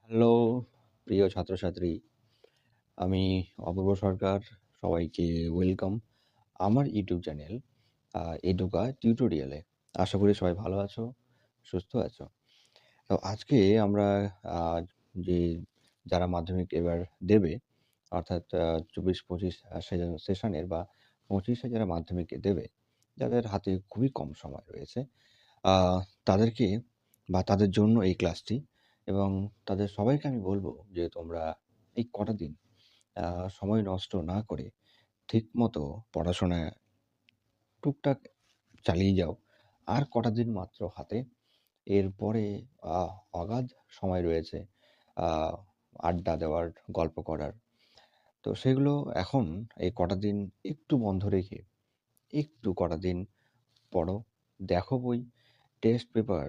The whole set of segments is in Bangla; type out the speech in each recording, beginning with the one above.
হ্যালো প্রিয় ছাত্রছাত্রী, আমি অপূর্ব সরকার। সবাইকে ওয়েলকাম আমার ইউটিউব চ্যানেল এডুকা টিউটোরিয়ালে। আশা করি সবাই ভালো আছো, সুস্থ আছো। তো আজকে আমরা আ যে যারা মাধ্যমিক এবার দেবে, অর্থাৎ ২৪-২৫ সেশনের বা ২৫-এ যারা মাধ্যমিকে দেবে, যাদের হাতে খুবই কম সময় রয়েছে, আ তাদেরকে বা তাদের জন্য এই ক্লাসটি। এবং তাদের সবাইকে আমি বলব যে তোমরা এই কটা দিন আ সময় নষ্ট না করে ঠিকমতো পড়াশোনা টুকটাক চালিয়ে যাও। আর কটা দিন মাত্র হাতে। এরপরে আ অগাধ সময় রয়েছে আ আড্ডা দেওয়ার, গল্প করার। তো সেগুলো এখন এই কটা দিন একটু বন্ধ রেখে একটু কটা দিন পড়ো, দেখো বই, টেস্ট পেপার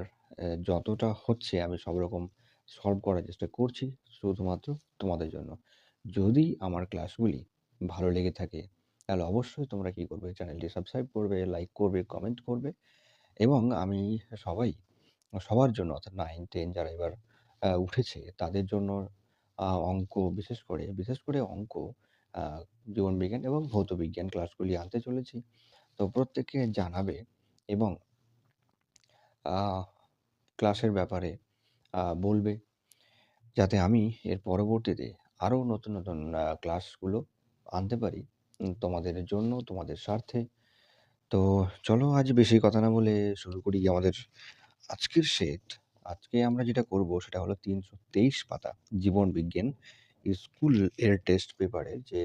যতটা হচ্ছে আমি সব রকম সলভ করার চেষ্টা করছি শুধুমাত্র তোমাদের জন্য। যদি আমার ক্লাসগুলি ভালো লেগে থাকে তাহলে অবশ্যই তোমরা কি করবে? চ্যানেলটি সাবস্ক্রাইব করবে, লাইক করবে, কমেন্ট করবে এবং আমি সবাই সবার জন্য অর্থাৎ 9, 10 যারা এবার উঠেছে তাদের জন্য অঙ্ক বিশেষ করে অঙ্ক, আ জীবনবিজ্ঞান এবং ভৌতবিজ্ঞান ক্লাসগুলি আনতে চলেছি। তো প্রত্যেকে জানাবে এবং আ ক্লাসের ব্যাপারে বলবে, যাতে আমি এর পরবর্তীতে আরো নতুন ক্লাসগুলো আনতে পারি তোমাদের জন্য, তোমাদের স্বার্থে। তো চলো আজ বেশি কথা না বলে শুরু করি আমাদের আজকের সেট। আজকে আমরা যেটা করব সেটা হলো ৩২৩ পাতা জীবনবিজ্ঞান স্কুল এর টেস্ট পেপারের যে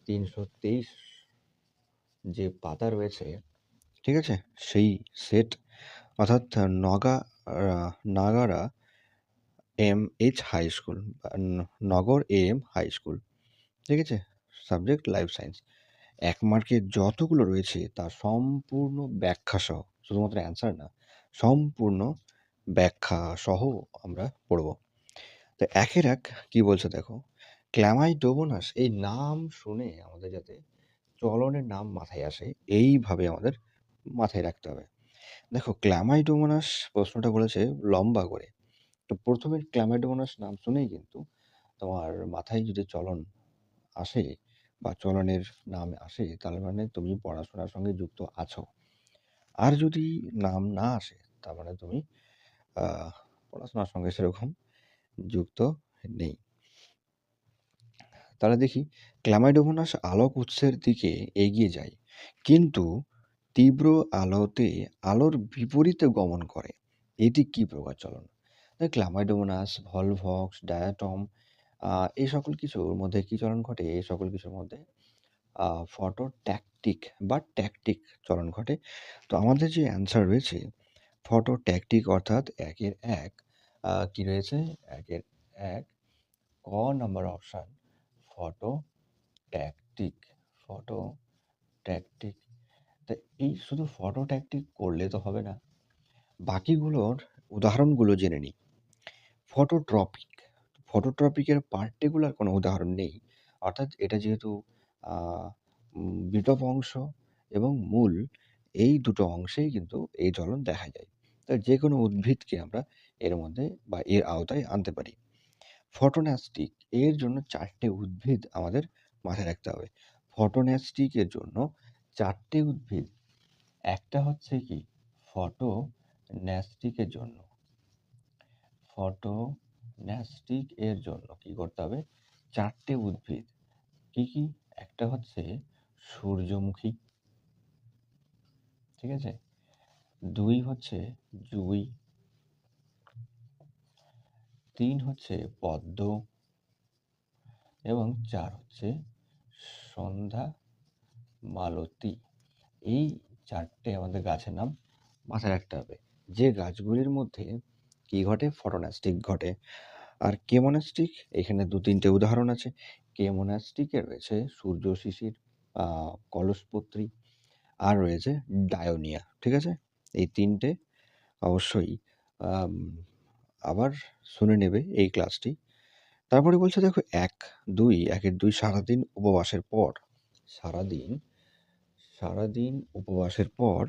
৩২৩ যে পাতা রয়েছে, ঠিক আছে? সেই সেট, অর্থাৎ নগা আ নাগারা এম.এইচ হাই স্কুল বা নগর এ.এম হাই স্কুল। ঠিক আছে? Subject life science. ১ মার্কের যতগুলো রয়েছে তার সম্পূর্ণ ব্যাখ্যা সহ, শুধুমাত্র অ্যান্সার না, সম্পূর্ণ ব্যাখ্যা সহ আমরা পড়ব। তো একের এক কি বলছে দেখো। ক্ল্যামাইডোমোনাস এই নাম শুনে আমাদের যাতে চলনের নাম মাথায় আসে, এইভাবে আমাদের মাথায় রাখতে হবে। দেখো ক্ল্যামাইডোমোনাস প্রশ্নটা বলেছে লম্বা করে। তো ১ম এ ক্ল্যামাইডোমোনাস নাম শুনেই কিন্তু তোমার মাথায় যদি চলন আসে বা চলনের নাম আসে, তার মানে তুমি পড়াশোনার সঙ্গে যুক্ত আছো। আর যদি নাম না আসে, তার মানে তুমি আ পড়াশোনার সঙ্গে সেরকম যুক্ত নেই। তাহলে দেখি, ক্ল্যামাইডোমোনাস আলোক উৎসের দিকে এগিয়ে যায়, কিন্তু তীব্র আলোতে আলোর বিপরীতে গমন করে। এটি কি প্রকার চলন? ক্ল্যামাইডোমোনাস, ভলভক্স, ডায়াটম, আ এই সকল কিছুর মধ্যে কি চলন ঘটে? এই সকল কিছুর মধ্যে ফটোট্যাকটিক বা ট্যাকটিক চলন ঘটে। তো আমাদের যে অ্যান্সার রয়েছে ফটোট্যাকটিক, অর্থাৎ ১ এর ১ কি রয়েছে? ১ এর ১ ক নাম্বার অপশন ফটোট্যাকটিক, ফটোট্যাকটিক। তা এই শুধু ফটোট্যাকটিক করলে তো হবে না। বাকিগুলোর উদাহরণগুলো জেনে নিই। ফটোট্রপিক, ফটোট্রপিকের পার্টিকুলার কোনো উদাহরণ নেই। অর্থাৎ এটা যেহেতু আ বিটপ অংশ এবং মূল, এই দুটো অংশেই কিন্তু এই চলন দেখা যায়। তো যেকোনো উদ্ভিদকে আমরা এর মধ্যে বা এর আওতায় আনতে পারি। ফটোন্যাস্টিক এর জন্য ৪ টে উদ্ভিদ আমাদের মাথায় রাখতে হবে। ফটোন্যাস্টিক এর জন্য ৪ টে উদ্ভিদ। একটা হচ্ছে কি ফটোন্যাস্টিক এর জন্য, ফটোন্যাস্টিক এর জন্য কি করতে হবে? ৪ টে উদ্ভিদ। কি, কি? একটা হচ্ছে সূর্যমুখী, ঠিক আছে? ২ হচ্ছে জুঁই, ৩ হচ্ছে পদ্ম এবং ৪ হচ্ছে সন্ধ্যা মালতী। এই ৪ টে আমাদের গাছের নাম মাথায় রাখতে হবে। যে গাছগুলির মধ্যে কি ঘটে? ফটোন্যাস্টিক ঘটে। আর কেমোন্যাস্টিক, এখানে ২-৩ টে উদাহরণ আছে। কেমোন্যাস্টিকে রয়েছে সূর্য শিশির, আ কলসপত্রী আর রয়েছে ডায়োনিয়া। ঠিক আছে? এই ৩ টে অবশ্যই আম আবার শুনে নেবে এই ক্লাসটি। তারপরে বলছে দেখো ১-২, ১ এর ২ সারাদিন উপবাসের পর, সারাদিন, সারাদিন উপবাসের পর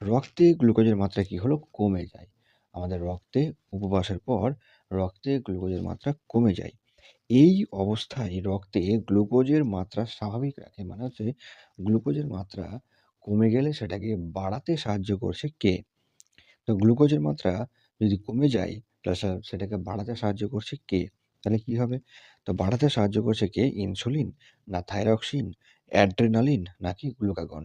রক্তে গ্লুকোজের মাত্রা কি হলো? কমে যায়। আমাদের রক্তে উপবাসের পর রক্তে গ্লুকোজের মাত্রা কমে যায়। এই অবস্থায় রক্তে গ্লুকোজের মাত্রা স্বাভাবিক রাখে। মানে হচ্ছে গ্লুকোজের মাত্রা কমে গেলে সেটাকে বাড়াতে সাহায্য করছে কে? তো গ্লুকোজের মাত্রা যদি কমে যায় তাহলে সেটাকে বাড়াতে সাহায্য করছে কে? তাহলে কি হবে? তো বাড়াতে সাহায্য করছে কে? ইনসুলিন, না থাইরক্সিন, অ্যাড্রেনালিন নাকি গ্লুকাগন?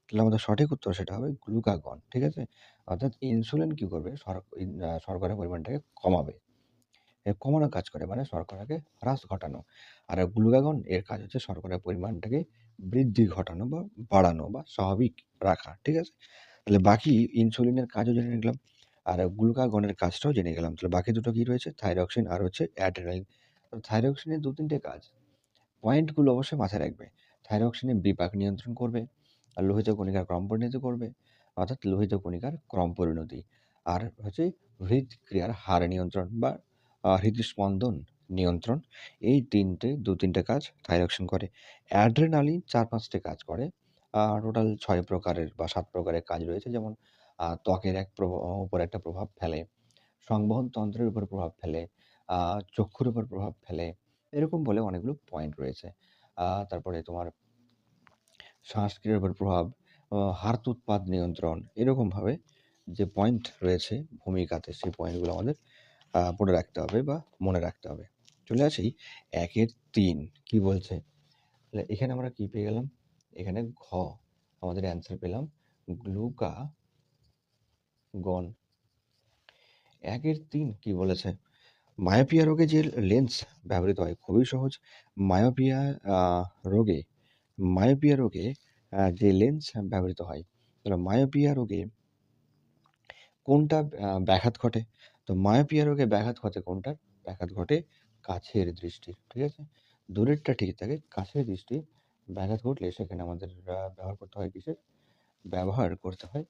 তাহলে আমাদের সঠিক উত্তর সেটা হবে গ্লুকাগন। ঠিক আছে? অর্থাৎ ইনসুলিন কি করবে? শর্করার পরিমাণটাকে কমাবে। কমানোর কাজ করে, মানে শর্করাকে হ্রাস ঘটানো। আর গ্লুকাগন এর কাজ হচ্ছে শর্করার পরিমাণটাকে বৃদ্ধি ঘটানো বা বাড়ানো বা স্বাভাবিক রাখা। ঠিক আছে? তাহলে বাকি ইনসুলিনের কাজও জেনে নিলাম, আর গ্লুকাগনের কাজটাও জেনে গেলাম। তাহলে বাকি দুটো কি রয়েছে? থাইরক্সিন আর হচ্ছে অ্যাড্রেনালিন। থাইরক্সিনের ২-৩টে কাজ, পয়েন্টগুলো অবশ্যই মাথায় রাখবে। থাইরক্সিনে বিপাক নিয়ন্ত্রণ করবে, আর লোহিত কণিকার ক্রম পরিণতি করবে, অর্থাৎ লোহিত কণিকার ক্রম পরিণতি। আর হচ্ছে হৃদক্রিয়ার হার নিয়ন্ত্রণ বা হৃদস্পন্দন নিয়ন্ত্রণ। এই ২-৩টে কাজ থাইরক্সিন করে। অ্যাড্রেনালিন ৪-৫টে কাজ করে। টোটাল ৬ প্রকারের বা ৭ প্রকারের কাজ রয়েছে। যেমন ত্বকের উপর একটা প্রভাব ফেলে, সংবহন তন্ত্রের উপর প্রভাব ফেলে, চক্ষুর উপর প্রভাব ফেলে। এরকম বলে অনেকগুলো পয়েন্ট রয়েছে। তারপরে তোমার শ্বাসক্রিয়ার উপর প্রভাব, হার্ট উৎপাদ নিয়ন্ত্রণ, এরকমভাবে যে পয়েন্ট রয়েছে ভূমিকাতে, সেই পয়েন্টগুলো আমাদের পড়ে রাখতে হবে বা মনে রাখতে হবে। চলে আসি ১-এর ৩ কি বলছে? তাহলে এখানে আমরা কি পেয়ে গেলাম? এখানে ঘ আমাদের অ্যান্সার পেলাম গ্লুকাগন। ১-এর ৩ কি বলেছে? মায়োপিয়া রোগে যে লেন্স ব্যবহৃত হয় খুবই সহজ। মায়োপিয়া আ রোগে মায়োপিয়া রোগে যে লেন্স ব্যবহৃত হয়, তাহলে মায়োপিয়া রোগে কোনটা ব্যাঘাত ঘটে? তো মায়োপিয়া রোগে ব্যাঘাত ঘটে কোনটার? ব্যাঘাত ঘটে কাছের দৃষ্টির। ঠিক আছে? দূরেরটা ঠিক থাকে, কাছের দৃষ্টির ব্যাঘাত ঘটলে সেখানে আমাদের ব্যবহার করতে হয় কিসের? ব্যবহার করতে হয়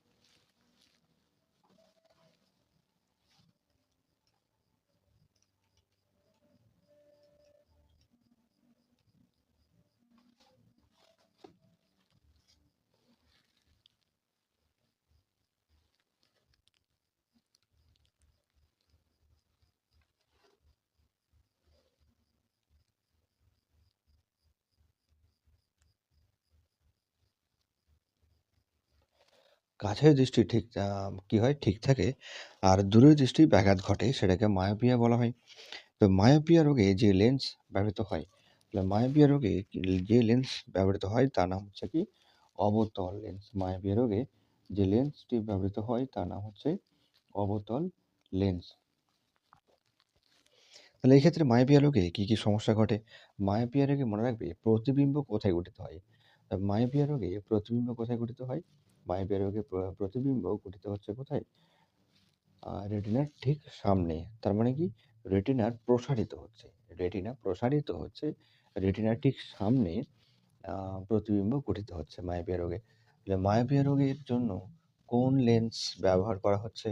কাছের দৃষ্টি ঠিক কি হয়? ঠিক থাকে। আর দূরের দৃষ্টি ব্যাঘাত ঘটে সেটাকে মায়োপিয়া বলা হয়। তো মায়োপিয়া রোগে যে লেন্স ব্যবহৃত হয়, তাহলে মায়োপিয়া রোগে যে লেন্স ব্যবহৃত হয় তার নাম হচ্ছে কি? অবতল লেন্স। মায়োপিয়া রোগে যে লেন্সটি ব্যবহৃত হয় তার নাম হচ্ছে অবতল লেন্স। তাহলে এই ক্ষেত্রে মায়োপিয়া রোগে কি সমস্যা ঘটে? মায়োপিয়া রোগে মনে রাখবে প্রতিবিম্ব কোথায় গঠিত হয়? মায়োপিয়া রোগে প্রতিবিম্ব কোথায় গঠিত হয়? মায়োপিয়া রোগে প্রতিবিম্ব গঠিত হচ্ছে কোথায়? রেটিনার ঠিক সামনে। তার মানে কি? রেটিনার প্রসারিত হচ্ছে। রেটিনা প্রসারিত হচ্ছে। রেটিনার ঠিক সামনে প্রতিবিম্ব গঠিত হচ্ছে মায়োপিয়া রোগে। তাহলে মায়োপিয়া রোগের জন্য কোন লেন্স ব্যবহার করা হচ্ছে?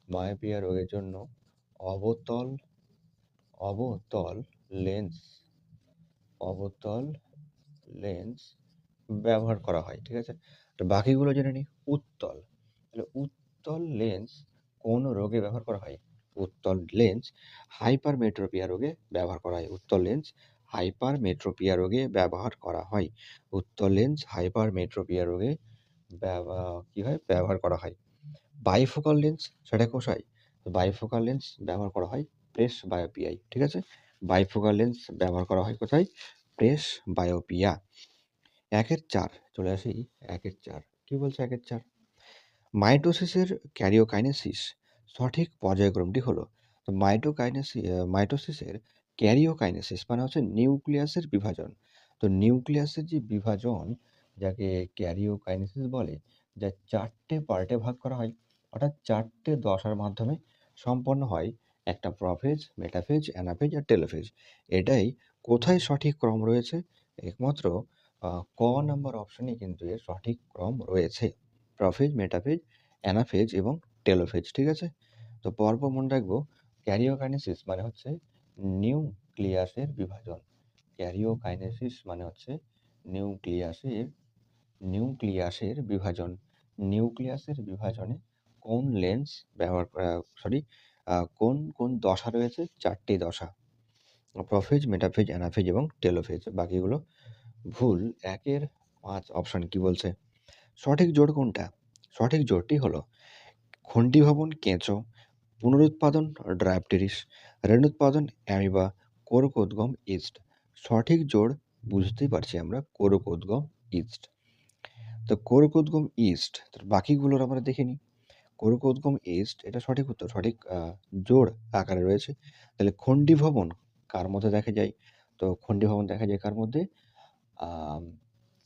মায়োপিয়া রোগের জন্য অবতল অবতল লেন্স অবতল লেন্স ব্যবহার করা হয়। ঠিক আছে? তো বাকিগুলো জেনে নিই। উত্তল। তাহলে উত্তল লেন্স কোন রোগে ব্যবহার করা হয়? উত্তল লেন্স হাইপারমেট্রোপিয়া রোগে ব্যবহার করা হয়। উত্তল লেন্স হাইপারমেট্রোপিয়া রোগে ব্যবহার করা হয়। উত্তল লেন্স হাইপারমেট্রোপিয়া রোগে কি হয়? ব্যবহার করা হয়। বাইফোকাল লেন্স সেটা কোথায়? বাইফোকাল লেন্স ব্যবহার করা হয় প্রেস বায়োপিয়ায়। ঠিক আছে? বাইফোকাল লেন্স ব্যবহার করা হয় কোথায়? প্রেস বায়োপিয়া। ১-এর ৪ চলে আসি ১-এর ৪ কি বলছে ১-এর ৪? মাইটোসিসের ক্যারিওকাইনেসিস সঠিক পর্যায়ক্রমটি হলো। তো মাইটোসিসের ক্যারিওকাইনেসিস মানে হচ্ছে নিউক্লিয়াসের বিভাজন। তো নিউক্লিয়াসের যে বিভাজন, যাকে ক্যারিওকাইনেসিস বলে, যা ৪টে পার্টে ভাগ করা হয়, অর্থাৎ ৪টে দশার মাধ্যমে সম্পন্ন হয়। একটা প্রোফেজ, মেটাফেজ, অ্যানাফেজ আর টেলোফেজ। এটাই কোথায় সঠিক ক্রম রয়েছে? একমাত্র ক নাম্বার অপশনেই কিন্তু এর সঠিক ক্রম রয়েছে। প্রোফেজ, মেটাফেজ, অ্যানাফেজ এবং টেলোফেজ। ঠিক আছে? তো পরপর মনে রাখবো, ক্যারিওকাইনেসিস মানে হচ্ছে নিউক্লিয়াসের বিভাজন। ক্যারিওকাইনেসিস মানে হচ্ছে নিউক্লিয়াসের নিউক্লিয়াসের বিভাজন। নিউক্লিয়াসের বিভাজনে কোন লেন্স ব্যবহার সরি কোন কোন দশা রয়েছে? 4টি দশা। প্রোফেজ, মেটাফেজ, অ্যানাফেজ এবং টেলোফেজ। বাকিগুলো ভুল। 1-এর 5 অপশন কি বলছে? সঠিক জোড় কোনটা? সঠিক জোড়টি হলো খণ্ডীভবন কেঁচো, পুনরুৎপাদন ডায়াপটেরিস, রেণুৎপাদন অ্যামিবা, কোরকোদ্গম ইস্ট। সঠিক জোড় বুঝতেই পারছি আমরা, কোরকোদ্গম ইস্ট। তো কোরকোদ্গম ইস্ট, বাকিগুলোর আমরা দেখে নিই। কোরকোদ্গম ইস্ট এটা সঠিক উত্তর, সঠিক জোড় আকারে রয়েছে। তাহলে খণ্ডীভবন কার মধ্যে দেখা যায়? তো খণ্ডীভবন দেখা যায় কার মধ্যে?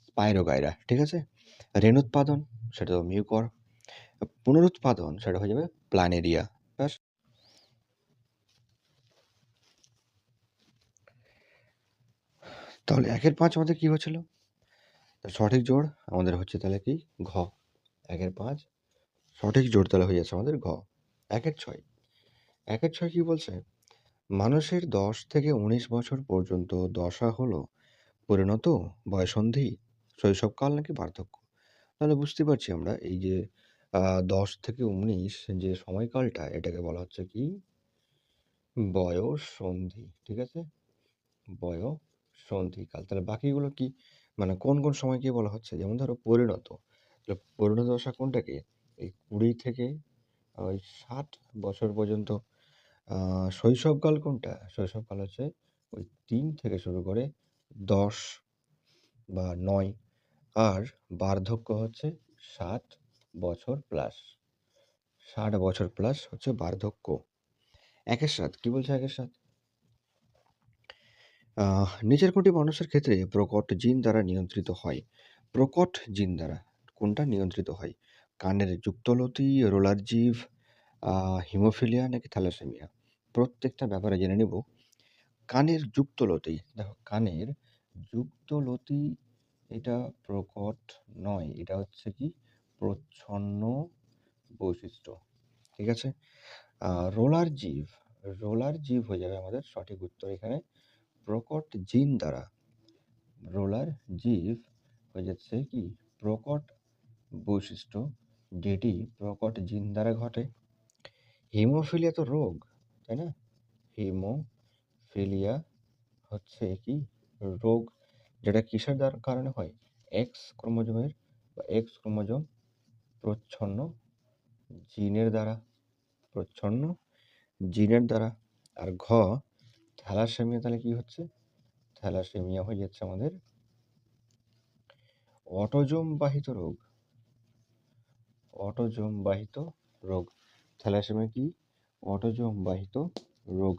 স্পাইরোগাইরা, ঠিক আছে। রেণুৎপাদন সেটা তো মিউকর। পুনরুৎপাদন সেটা হয়ে যাবে প্ল্যানেরিয়া। ব্যাস। তাহলে 1-এর 5 আমাদের কি হচ্ছিল? সঠিক জোড় আমাদের হচ্ছে তাহলে কি? ঘ। 1-এর 5 সঠিক জোড় তাহলে হয়ে যাচ্ছে আমাদের ঘ। 1-এর 6, 1-এর 6 কি বলছে? মানুষের 10 থেকে 19 বছর পর্যন্ত দশা হলো পরিণত, বয়ঃসন্ধি, শৈশবকাল নাকি বার্ধক্য? তাহলে বুঝতে পারছি আমরা এই যে 10 থেকে 19 যে সময়কালটা এটাকে বলা হচ্ছে কি? বয়ঃসন্ধি, ঠিক আছে? বয়ঃসন্ধিকাল। তাহলে বাকিগুলো কি? মানে কোন কোন সময়কে বলা হচ্ছে? যেমন ধরো পরিণত, তাহলে পরিণত দশা কোনটাকে? এই 20 থেকে ওই 60 বছর পর্যন্ত। শৈশবকাল কোনটা? শৈশবকাল হচ্ছে ওই 3 থেকে শুরু করে 10 বা 9। আর বার্ধক্য হচ্ছে 60 বছর প্লাস। 60 বছর প্লাস হচ্ছে বার্ধক্য। 1-এর 7 কি বলছে? 1-এর 7 নিচের কোনটি মানুষের ক্ষেত্রে প্রকট জিন দ্বারা নিয়ন্ত্রিত হয়? প্রকট জিন দ্বারা কোনটা নিয়ন্ত্রিত হয়? কানের যুক্তলতি, রোলার জিভ, হিমোফিলিয়া নাকি থ্যালাসেমিয়া? প্রত্যেকটা ব্যাপারে জেনে নেব। কানের যুক্তলতি, দেখো কানের যুক্তলতি এটা প্রকট নয়, এটা হচ্ছে কি? প্রচ্ছন্ন বৈশিষ্ট্য, ঠিক আছে। রোলার জিভ, রোলার জিভ হয়ে যাবে আমাদের সঠিক উত্তর এখানে। প্রকট জিন দ্বারা রোলার জিভ হয়ে যাচ্ছে কি? প্রকট বৈশিষ্ট্য, যেটি প্রকট জিন দ্বারা ঘটে। হিমোফিলিয়া তো রোগ, তাই না? হিমোফিলিয়া হচ্ছে কি? রোগ, যেটা কিসের দ্বারা কারণে হয়? এক্স ক্রোমোজোমের বা এক্স ক্রোমোজোম প্রচ্ছন্ন জিনের দ্বারা, প্রচ্ছন্ন জিনের দ্বারা। আর ঘ থ্যালাসেমিয়া, তাহলে কি হচ্ছে? থ্যালাসেমিয়া হয়ে যাচ্ছে আমাদের অটোজোম বাহিত রোগ, অটোজোম বাহিত রোগ। থ্যালাসেমিয়া কি? অটোজোম বাহিত রোগ।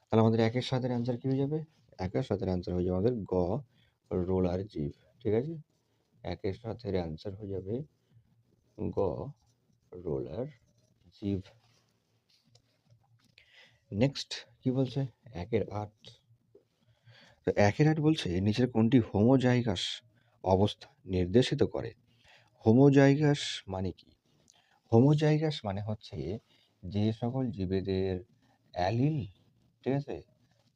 তাহলে আমাদের 1-এর 7-এর অ্যান্সার কি হয়ে যাবে? 1-এর 7-এর অ্যান্সার হয়ে যাবে আমাদের গ, রোলার জিভ, ঠিক আছে। 1-এর 7-এর অ্যান্সার হয়ে যাবে গ, রোলার জিভ। নেক্সট কি বলছে? 1-এর 8। তো 1-এর 8 বলছে নিচের কোনটি হোমোজাইগাস অবস্থা নির্দেশিত করে? হোমোজাইগাস মানে কি? হোমোজাইগাস মানে হচ্ছে যে সকল জীবেদের অ্যালিল, ঠিক আছে,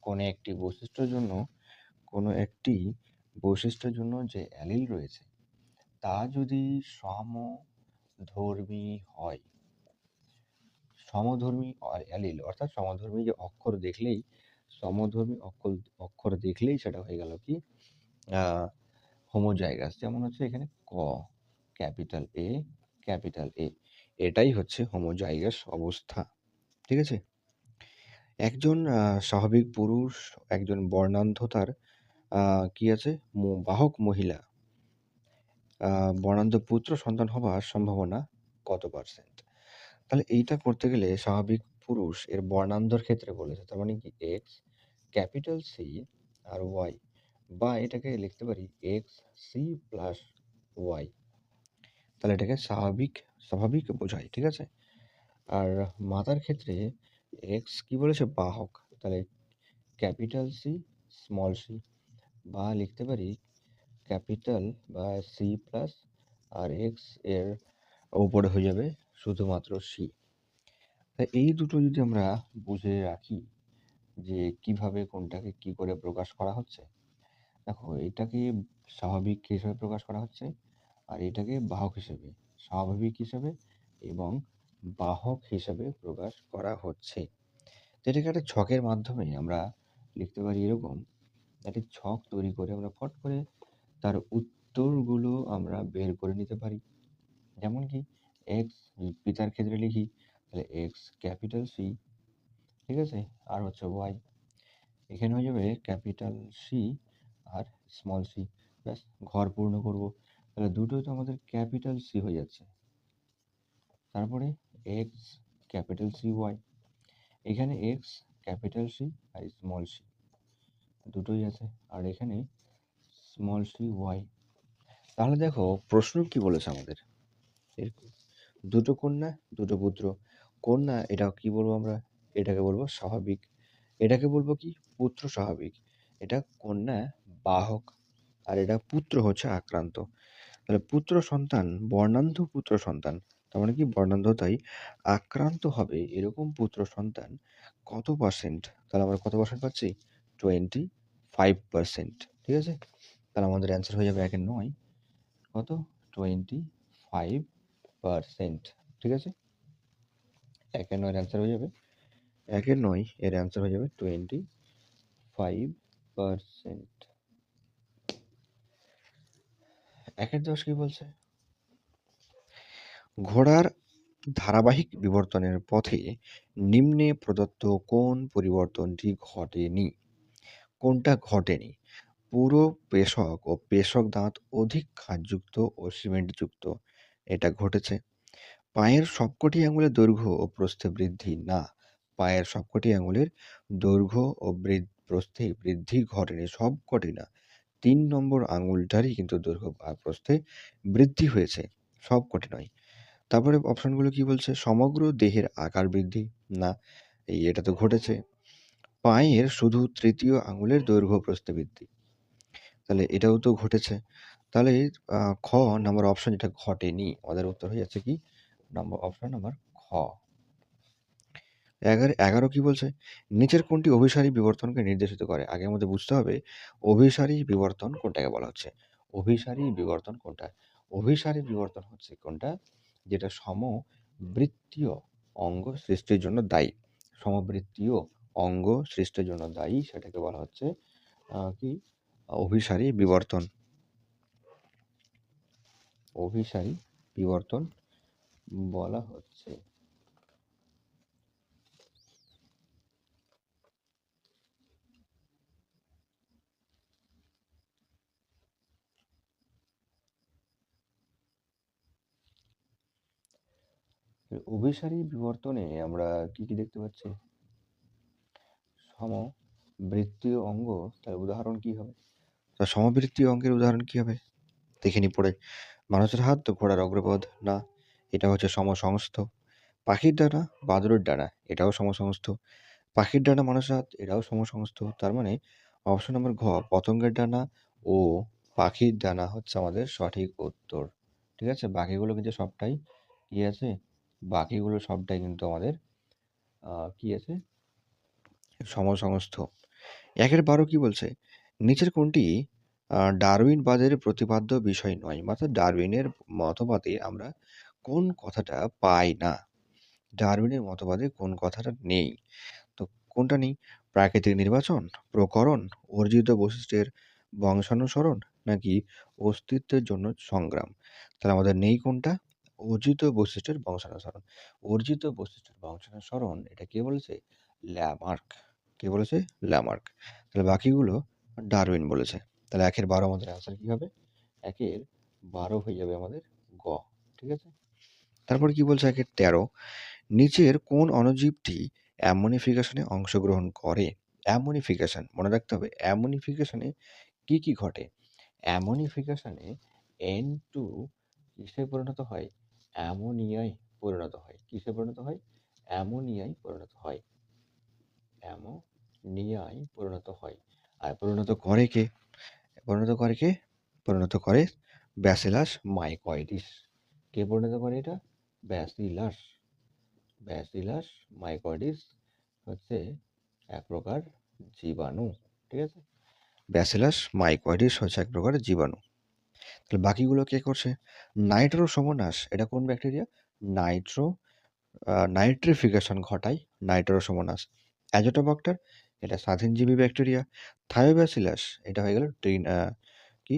কোনো একটি বৈশিষ্ট্যের জন্য, কোনো একটি বৈশিষ্ট্যের জন্য যে অ্যালিল রয়েছে তা যদি সমধর্মী হয়, সমধর্মী অ্যালিল অর্থাৎ সমধর্মী যে অক্ষর দেখলেই, সমধর্মী অক্ষর দেখলেই সেটা হয়ে গেল কি? হোমোজাইগাস। যেমন হচ্ছে এখানে ক, ক্যাপিটাল এ, ক্যাপিটাল এ, এটাই হচ্ছে হোমোজাইগাস অবস্থা, ঠিক আছে। একজন স্বাভাবিক পুরুষ, একজন বর্ণান্ধতার কি আছে? বাহক মহিলা, বর্ণান্ধ পুত্র সন্তান হবার সম্ভাবনা কত পার্সেন্ট? তাহলে এইটা করতে গেলে স্বাভাবিক পুরুষ এর বর্ণান্ধর ক্ষেত্রে বলেছে, তার মানে কি? এক্স, ক্যাপিটাল সি আর ওয়াই, বা এটাকে লিখতে পারি এক্স সি প্লাস ওয়াই। তাহলে এটাকে স্বাভাবিক, স্বাভাবিক বোঝায়, ঠিক আছে। আর মাতার ক্ষেত্রে এক্স কি বলেছে? বাহক, তাহলে ক্যাপিটাল সি স্মল সি, বা লিখতে পারি ক্যাপিটাল বা সি প্লাস আর এক্স এর উপরে হয়ে যাবে শুধুমাত্র সি। তাই এই দুটো যদি আমরা বুঝে রাখি যে কিভাবে কোনটাকে কি করে প্রকাশ করা হচ্ছে। দেখো এটাকে স্বাভাবিক হিসেবে প্রকাশ করা হচ্ছে, আর এটাকে বাহক হিসেবে, স্বাভাবিক হিসেবে এবং বাহক হিসেবে প্রকাশ করা হচ্ছে। তো এটাকে একটা ছকের মাধ্যমে আমরা লিখতে পারি এরকম, একটি ছক তৈরি করে আমরা ফট করে তার উত্তরগুলো আমরা বের করে নিতে পারি। যেমন কি এক্স পিতার ক্ষেত্রে লিখি, তাহলে এক্স ক্যাপিটাল সি, ঠিক আছে, আর হচ্ছে ওয়াই, এখানে হয়ে যাবে ক্যাপিটাল সি আর স্মল সি, ব্যাস ঘর পূর্ণ করব। তাহলে দুটোই তো আমাদের ক্যাপিটাল সি হয়ে যাচ্ছে। তারপরে এক্স ক্যাপিটাল সি ওয়াই, এখানে এক্স ক্যাপিটাল সি আর স্মল সি দুটোই আছে, আর এখানে স্মল সি ওয়াই। তাহলে দেখো প্রশ্ন কি বলেছে আমাদের, এরকম দুটো কন্যা দুটো পুত্র। কন্যা এটা কি বলবো আমরা, এটাকে বলবো স্বাভাবিক, এটাকে বলবো কি পুত্র স্বাভাবিক। এটা কন্যা বাহক, আর এটা পুত্র হচ্ছে আক্রান্ত। তাহলে পুত্র সন্তান বর্ণান্ধ পুত্র সন্তান, তার মানে কি বর্ণান্ধ, তাই আক্রান্ত হবে এরকম পুত্র সন্তান কত পার্সেন্ট, তাহলে আমরা কত পার্সেন্ট পাচ্ছি, 25%, ঠিক আছে। তাহলে আমাদের অ্যান্সার হয়ে যাবে 1/9, কত, 25%, ঠিক আছে। 1/9 অ্যান্সার হয়ে যাবে, 1/9 এর অ্যান্সার হয়ে যাবে 25%। 1/10 কি বলছে, ঘোড়ার ধারাবাহিক বিবর্তনের পথে নিম্নে প্রদত্ত কোন পরিবর্তনটি ঘটেনি, কোনটা ঘটেনি, পুরো পেশক ও পেশক দাঁত অধিক খাঁজযুক্ত ও সিমেন্টযুক্ত, এটা ঘটেছে। পায়ের সবকটি আঙুলের দৈর্ঘ্য ও প্রস্থে বৃদ্ধি, না, পায়ের সবকটি আঙুলের দৈর্ঘ্য ও প্রস্থে বৃদ্ধি ঘটেনি, সবকটি না, 3 নম্বর আঙুলটারই কিন্তু দৈর্ঘ্য আর প্রস্থে বৃদ্ধি হয়েছে, সবকটি নয়। তারপরে অপশনগুলো কি বলছে, সমগ্র দেহের আকার বৃদ্ধি, না, এটা তো ঘটেছে। পায়ের শুধু তৃতীয় আঙুলের দৈর্ঘ্য প্রস্থে বৃদ্ধি, তাহলে এটাও তো ঘটেছে। তাহলে খ নাম্বার অপশন যেটা ঘটেনি, আমাদের উত্তর হয়ে যাচ্ছে কি অপশন নাম্বার খ। 11 কি বলছে, নিচের কোনটি অভিসারী বিবর্তনকে নির্দেশিত করে, আগে আমাদের বুঝতে হবে অভিসারী বিবর্তন কোনটাকে বলা হচ্ছে। অভিসারী বিবর্তন কোনটা, অভিসারী বিবর্তন হচ্ছে কোনটা, যেটা সমবৃত্তীয় অঙ্গ সৃষ্টির জন্য দায়ী, সমবৃত্তীয় অঙ্গ সৃষ্টির জন্য দায়ী, সেটাকে বলা হচ্ছে কি অভিসারী বিবর্তন, অভিসারী বিবর্তন বলা হচ্ছে। অভিসারী বিবর্তনে আমরা কি কি দেখতে পাচ্ছি, সমবৃত্তীয় অঙ্গ, তার উদাহরণ কি হবে, তা সমবৃত্তীয় অঙ্গের উদাহরণ কি হবে, দেখে নি পড়ে। মানুষের হাত তো ঘোড়ার অগ্রপদ, না, এটা হচ্ছে সমসংস্থ। পাখির ডানা বাদুড়ের ডানা, এটাও সমসংস্থ। পাখির ডানা মানুষের হাত, এটাও সমসংস্থ। তার মানে অপশন নম্বর ঘ, পতঙ্গের ডানা ও পাখির ডানা হচ্ছে আমাদের সঠিক উত্তর, ঠিক আছে। বাকিগুলো কিন্তু সবটাই কি আছে, বাকিগুলো সবটাই কিন্তু আমাদের কি আছে, সমসংস্থ। 1/12 কি বলছে, নিচের কোনটি ডারউইনবাদের প্রতিপাদ্য বিষয় নয়, অর্থাৎ ডারউইনের মতবাদে আমরা কোন কথাটা পাই না, ডারউইনের মতবাদে কোন কথাটা নেই, তো কোনটা নেই, প্রাকৃতিক নির্বাচন, প্রকরণ, অর্জিত বৈশিষ্ট্যের বংশানুসরণ, নাকি অস্তিত্বের জন্য সংগ্রাম। তাহলে আমাদের নেই কোনটা, অর্জিত বৈশিষ্ট্যের বংশানুসরণ। অর্জিত বৈশিষ্ট্যের বংশানুসরণ এটা কে বলেছে, ল্যামার্ক, কে বলেছে, ল্যামার্ক। তাহলে বাকিগুলো ডারউইন বলেছে। তাহলে 1/12 আমাদের অ্যান্সার কি হবে, 1/12 হয়ে যাবে আমাদের গ, ঠিক আছে। তারপর কি বলছে 1/13, নিচের কোন অণুজীবটি অ্যামোনিফিকেশনে অংশগ্রহণ করে, অ্যামোনিফিকেশন মনে রাখতে হবে, অ্যামোনিফিকেশনে কি কি ঘটে, অ্যামোনিফিকেশনে N2 কিসে পরিণত হয়, অ্যামোনিয়ায় পরিণত হয়, কিসে পরিণত হয়, অ্যামোনিয়ায় পরিণত হয়, অ্যামোনিয়ায় পরিণত হয়। আর পরিণত করে কে, পরিণত করে কে, পরিণত করে ব্যাসিলাস মাইকয়েডিস। কে পরিণত করে এটা, ব্যাসিলাস, ব্যাসিলাস মাইকয়েডিস হচ্ছে এক প্রকার জীবাণু, ঠিক আছে। ব্যাসিলাস মাইকয়েডিস হচ্ছে এক প্রকার জীবাণু। তাহলে বাকিগুলো কে করছে, নাইট্রো সমনাশ, এটা কোন ব্যাকটেরিয়া, নাইট্রো নাইট্রিফিকেশন ঘটায় নাইট্রোসোমোনাস। অ্যাজোটোবাক্টার এটা স্বাধীনজীবী ব্যাকটেরিয়া। থায়োব্যাসিলাস এটা হয়ে গেল কি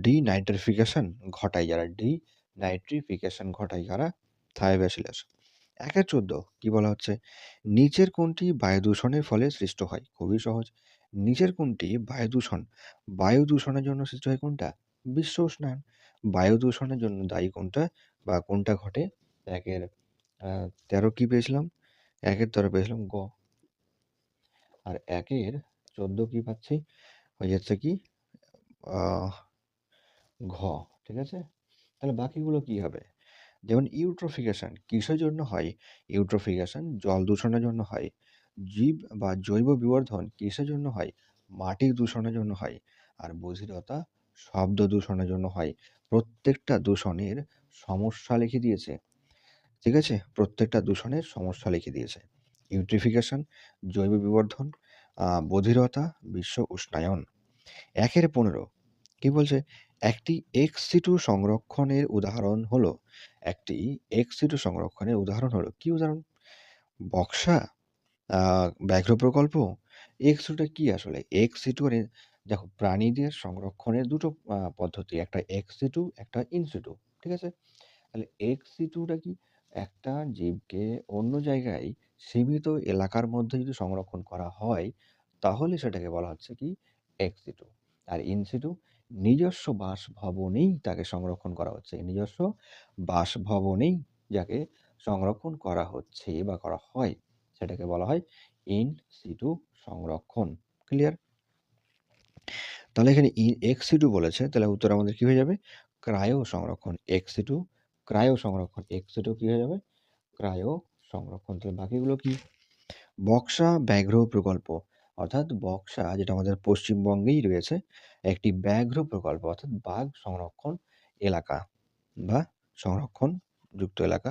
ডিনাইট্রিফিকেশন ঘটায় যারা, ডিনাইট্রিফিকেশন ঘটায় কারা? থায়োব্যাসিলাস। ১-১৪ কি বলা হচ্ছে? নিচের কোনটি বায়ু দূষণের ফলে সৃষ্ট হয়? খুবই সহজ। নিচের কোনটি বায়ু দূষণের জন্য সৃষ্টি হয় কোনটা? বিশ্ব উষ্ণায়ন। বায়ু দূষণের জন্য দায়ী কোনটা বা কোনটা ঘটে? ১-১৩ কি পেয়েছিলাম? ১-১৩ পেয়েছিলাম গ। আর ১-১৪ কি পাচ্ছি? হয়ে যাচ্ছে কি আহ, ঘ। ঠিক আছে, তাহলে বাকিগুলো কি হবে? যেমন ইউট্রোফিকেশন কিসের জন্য হয়? ইউট্রোফিকেশন জল দূষণের জন্য হয়। জীব বা জৈব বিবর্ধন কিসের জন্য হয়? মাটি দূষণের জন্য হয়। আর বধিরতা শব্দ দূষণের জন্য হয়। প্রত্যেকটা দূষণের সমস্যা লিখে দিয়েছে। ঠিক আছে, প্রত্যেকটা দূষণের সমস্যা লিখে দিয়েছে। ইউট্রিফিকেশন জৈব বিবর্ধন, বধিরতা, বিশ্ব উষ্ণায়ন। ১-১৫ কি বলছে? একটি এক্স-সিটু সংরক্ষণের উদাহরণ হলো, একটি এক্স-সিটু সংরক্ষণের উদাহরণ হলো, কি উদাহরণ? বক্সা, ব্যাঘ্র প্রকল্প। এক্স-সিটুটা কি আসলে? এক্স-সিটু মানে দেখো প্রাণীদের সংরক্ষণের দুটো পদ্ধতি, একটা এক্স-সিটু, একটা ইন-সিটু। ঠিক আছে? তাহলে এক্স-সিটুটা কি? একটা জীবকে অন্য জায়গায় সীমিত এলাকার মধ্যে যদি সংরক্ষণ করা হয়, তাহলে সেটাকে বলা হচ্ছে কি? এক্স-সিটু। আর ইন-সিটু নিজস্ব বাসভবনেই তাকে সংরক্ষণ করা হচ্ছে। নিজস্ব বাসভবনেই যাকে সংরক্ষণ করা হচ্ছে বা করা হয়, সেটাকে বলা হয় ইন-সিটু সংরক্ষণ। ক্লিয়ার? তাহলে এখানে এক্স-সিটু বলেছে, তাহলে উত্তর আমাদের কি হয়ে যাবে? ক্রায়ো সংরক্ষণ। এক্স-সিটু ক্রায়ো সংরক্ষণ। এক্স-সিটু কি হয়ে যাবে? ক্রায়ো সংরক্ষণ। তাহলে বাকিগুলো কি? বক্সা ব্যাঘ্র প্রকল্প, অর্থাৎ বক্সা যেটা আমাদের পশ্চিমবঙ্গেই রয়েছে, একটি ব্যাঘ্র প্রকল্প অর্থাৎ বাঘ সংরক্ষণ এলাকা বা সংরক্ষণ যুক্ত এলাকা।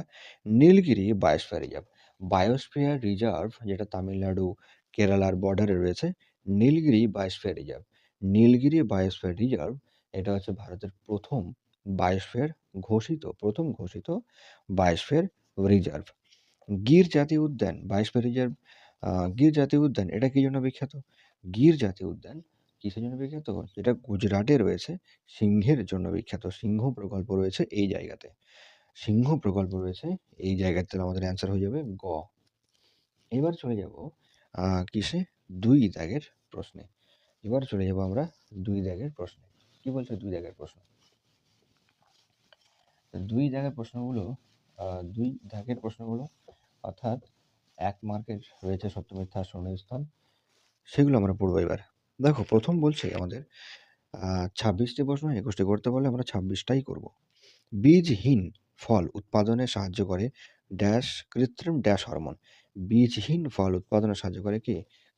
Nilgiri biosphere reserve, biosphere reserve যেটা তামিলনাড়ু কেরালার বর্ডারে রয়েছে, Nilgiri biosphere reserve. Nilgiri biosphere reserve এটা হচ্ছে ভারতের প্রথম ঘোষিত বায়োস্ফিয়ার রিজার্ভ। গির জাতীয় উদ্যান বায়োস্ফিয়ার রিজার্ভ। গির জাতীয় উদ্যান এটা কি জন্য বিখ্যাত? গির জাতীয় উদ্যান কিসের জন্য বিখ্যাত? যেটা গুজরাটে রয়েছে, সিংহের জন্য বিখ্যাত। সিংহ প্রকল্প রয়েছে এই জায়গাতে। সিংহ প্রকল্প রয়েছে এই জায়গাতে, তাহলে আমাদের অ্যান্সার হয়ে যাবে গ। এবার চলে যাব কিসে? ২ দাগের প্রশ্নে। এবার চলে যাব আমরা ২ দাগের প্রশ্নে। কি বলছে ২ দাগের প্রশ্ন? ২ দাগের প্রশ্নগুলো ২ দাগের প্রশ্নগুলো অর্থাৎ ১ মার্কের রয়েছে সত্য মিথ্যা শূন্যস্থান, সেগুলো আমরা পড়বো এবার। দেখো প্রথম বলছে আমাদের ২৬টি প্রশ্ন ২১টি করতে বলে, আমরা ২৬টাই করব। বীজহীন ফল উৎপাদনে সাহায্য করে ড্যাশ কৃত্রিম ড্যাশ হরমোন। বীজহীন ফল উৎপাদনে সাহায্য করে কি?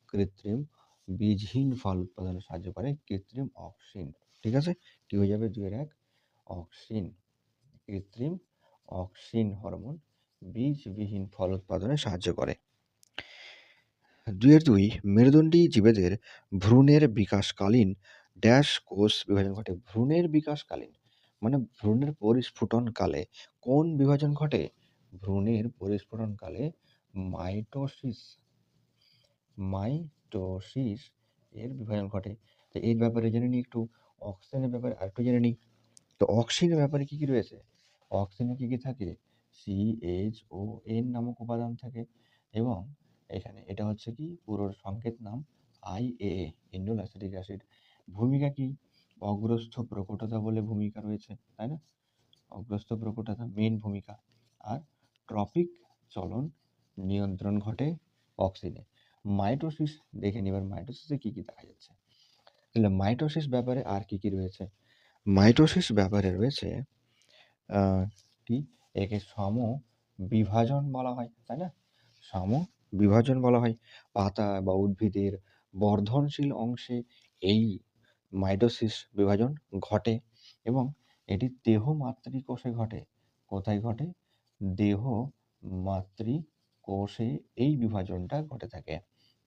কৃত্রিম। বীজহীন ফল উৎপাদনে সাহায্য করে কৃত্রিম অক্সিন। ঠিক আছে, কি হয়ে যাবে? ২ এর ১ অক্সিন। কৃত্রিম অক্সিন হরমোন বীজবিহীন ফল উৎপাদনে সাহায্য করে। ২ এর ২ মেরুদণ্ডী জীবেদের ভ্রূণের বিকাশকালীন ড্যাশ কোষ বিভাজন ঘটে। ভ্রূণের বিকাশকালীন মানে ভ্রূণের পরিস্ফুটনকালে কোন বিভাজন ঘটে? ভ্রূণের পরিস্ফুটনকালে মাইটোসিস মাইটোসিস এর বিভাজন ঘটে। তো এর ব্যাপারে জেনে নিই একটু। অক্সিজেনের ব্যাপারে আরেকটু জেনে নিই। তো অক্সিজেনের ব্যাপারে কি কি রয়েছে? অক্সিজেনে কি কি থাকে? CHON নামক উপাদান থাকে এবং এখানে এটা হচ্ছে কি পুরো সংকেত নাম IAA, ইন্ডোল অ্যাসিটিক অ্যাসিড। ভূমিকা কি? অগ্রস্থ প্রকটতা বলে ভূমিকা রয়েছে, তাই না? অগ্রস্থ প্রকটতা মেন ভূমিকা। আর ট্রপিক চলন নিয়ন্ত্রণ ঘটে অক্সিজেনে। মাইটোসিস দেখে নিবার, মাইটোসিসে কি কি দেখা যাচ্ছে? তাহলে মাইটোসিস ব্যাপারে আর কি কি রয়েছে? মাইটোসিস ব্যাপারে রয়েছে কি? একে সম বিভাজন বলা হয়, তাই না? সম বিভাজন বলা হয়। পাতা বা উদ্ভিদের বর্ধনশীল অংশে এই মাইটোসিস বিভাজন ঘটে এবং এটি দেহ মাতৃকোষে ঘটে। কোথায় ঘটে? দেহ মাতৃকোষে এই বিভাজনটা ঘটে থাকে।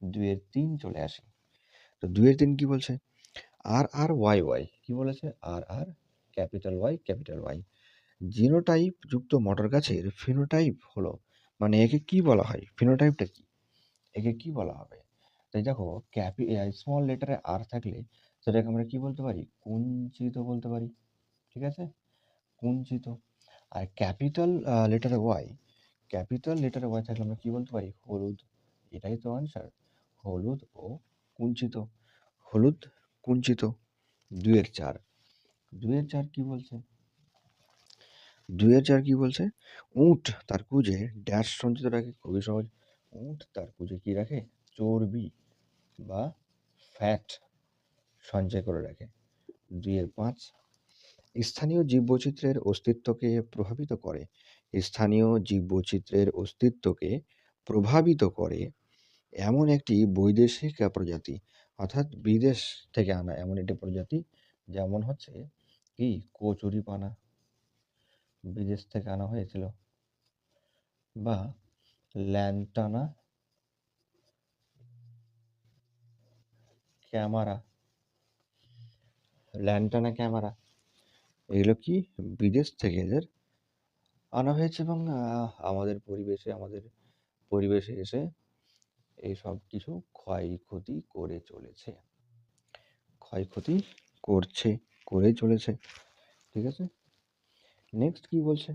২ এর ৩ চলে আসে। তো ২ এর ৩ কি বলছে? RRYY কি বলেছে? RR capital Y capital Y। Genotype যুক্ত মটর গাছের ফিনোটাইপ হলো মানে একে কি বলা হয়? ফিনোটাইপটা কি? একে কি বলা হবে? তাই দেখো স্মল লেটারে আর থাকলে সেটাকে আমরা কি বলতে পারি? কুঞ্চিত বলতে পারি। ঠিক আছে? কুঞ্চিত। আর ক্যাপিটাল লেটারে ওয়াই থাকলে আমরা কি বলতে পারি? হলুদ। এটাই তো আনসার। হলুদ ও কুঞ্চিত। হলুদ, কুঞ্চিত। ২ এর ৪। ২ এর ৪ কি বলছে? ২ এর ৪ কি বলছে? উট তার কুঁজে ড্যাশ সঞ্চিত রাখে, খুবই সহজ। উট তার কুঁজে কি রাখে? চর্বি বা ফ্যাট সঞ্চয় করে রাখে। ২ এর ৫। স্থানীয় জীববৈচিত্র্যের অস্তিত্বকে প্রভাবিত করে। স্থানীয় জীববৈচিত্র্যের অস্তিত্বকে প্রভাবিত করে এমন একটি বৈদেশিক প্রজাতি, অর্থাৎ বিদেশ থেকে আনা এমন একটি প্রজাতি, যেমন হচ্ছে কি কচুরিপানা, বিদেশ থেকে আনা হয়েছিল, বা ল্যান্টানা ক্যামারা, ল্যান্টানা ক্যামারা, এগুলো কি বিদেশ থেকে এদের আনা হয়েছে এবং আমাদের পরিবেশে এসে এই সব কিছু ক্ষয়ক্ষতি করে চলেছে, ক্ষয়ক্ষতি করছে, করেই চলেছে। ঠিক আছে? নেক্সট কি বলছে?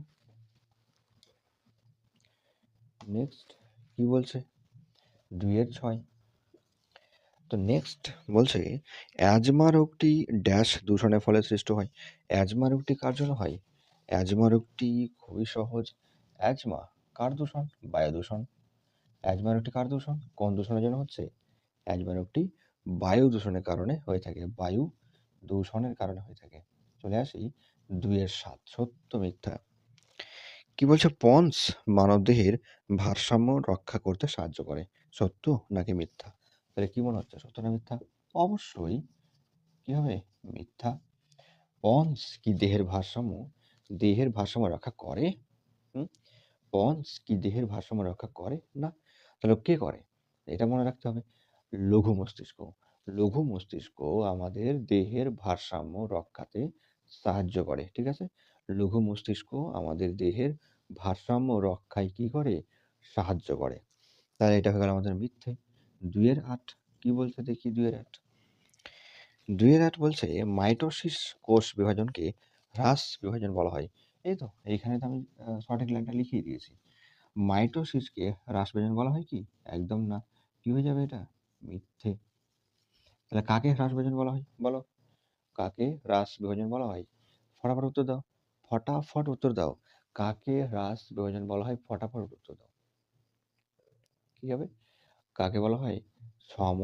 নেক্সট কি বলছে? ২ এর ৬। তো নেক্সট বলছে অ্যাজমা রোগটি ড্যাশ দূষণের ফলে সৃষ্ট হয়। অ্যাজমা রোগটি কার জন্য হয়? অ্যাজমা রোগটি খুবই সহজ। অ্যাজমা কার দূষণ? বায়ু দূষণ। অ্যাজমা রোগটি কার দূষণ? কোন দূষণের জন্য হচ্ছে? অ্যাজমা রোগটি বায়ু দূষণের কারণে হয়ে থাকে, বায়ু দূষণের কারণে হয়ে থাকে। চলে আসি ২ এর ৭, সত্য মিথ্যা। কি বলছে? পন্স মানবদেহের ভারসাম্য রক্ষা করতে সাহায্য করে। সত্য নাকি মিথ্যা? তাহলে কি মনে হচ্ছে, সত্য না মিথ্যা? অবশ্যই কি হবে? মিথ্যা। পন্স কি দেহের ভারসাম্য রক্ষা করে? হুম? পন্স কি দেহের ভারসাম্য রক্ষা করে? না। তাহলে কে করে? এটা মনে রাখতে হবে। লঘু মস্তিষ্ক। লঘু মস্তিষ্ক আমাদের দেহের ভারসাম্য রক্ষাতে সাহায্য করে। ঠিক আছে? লঘু মস্তিষ্ক আমাদের দেহের ভারসাম্য রক্ষায় কি করে? সাহায্য করে। তাহলে এটা হয়ে গেল আমাদের মিথ্যে। ২ এর ৮ কি বলছে দেখি? ২ এর ৮। ২ এর ৮ বলছে মাইটোসিস কোষ বিভাজনকে হ্রাস বিভাজন বলা হয়। এই তো এইখানে তো আমি সঠিক লাইনটা লিখিয়ে দিয়েছি। মাইটোসিসকে হ্রাস বিভাজন বলা হয় কি? একদম না। কি হয়ে যাবে এটা? মিথ্যে। তাহলে কাকে হ্রাস বিভাজন বলা হয়? বলো। কাকে হ্রাস বিভাজন বলা হয়? ফটাফট উত্তর দাও। ফটাফট উত্তর দাও। কাকে হ্রাস বিভাজন বলা হয়? ফটাফট উত্তর দাও। কি হবে? কাকে বলা হয়? সম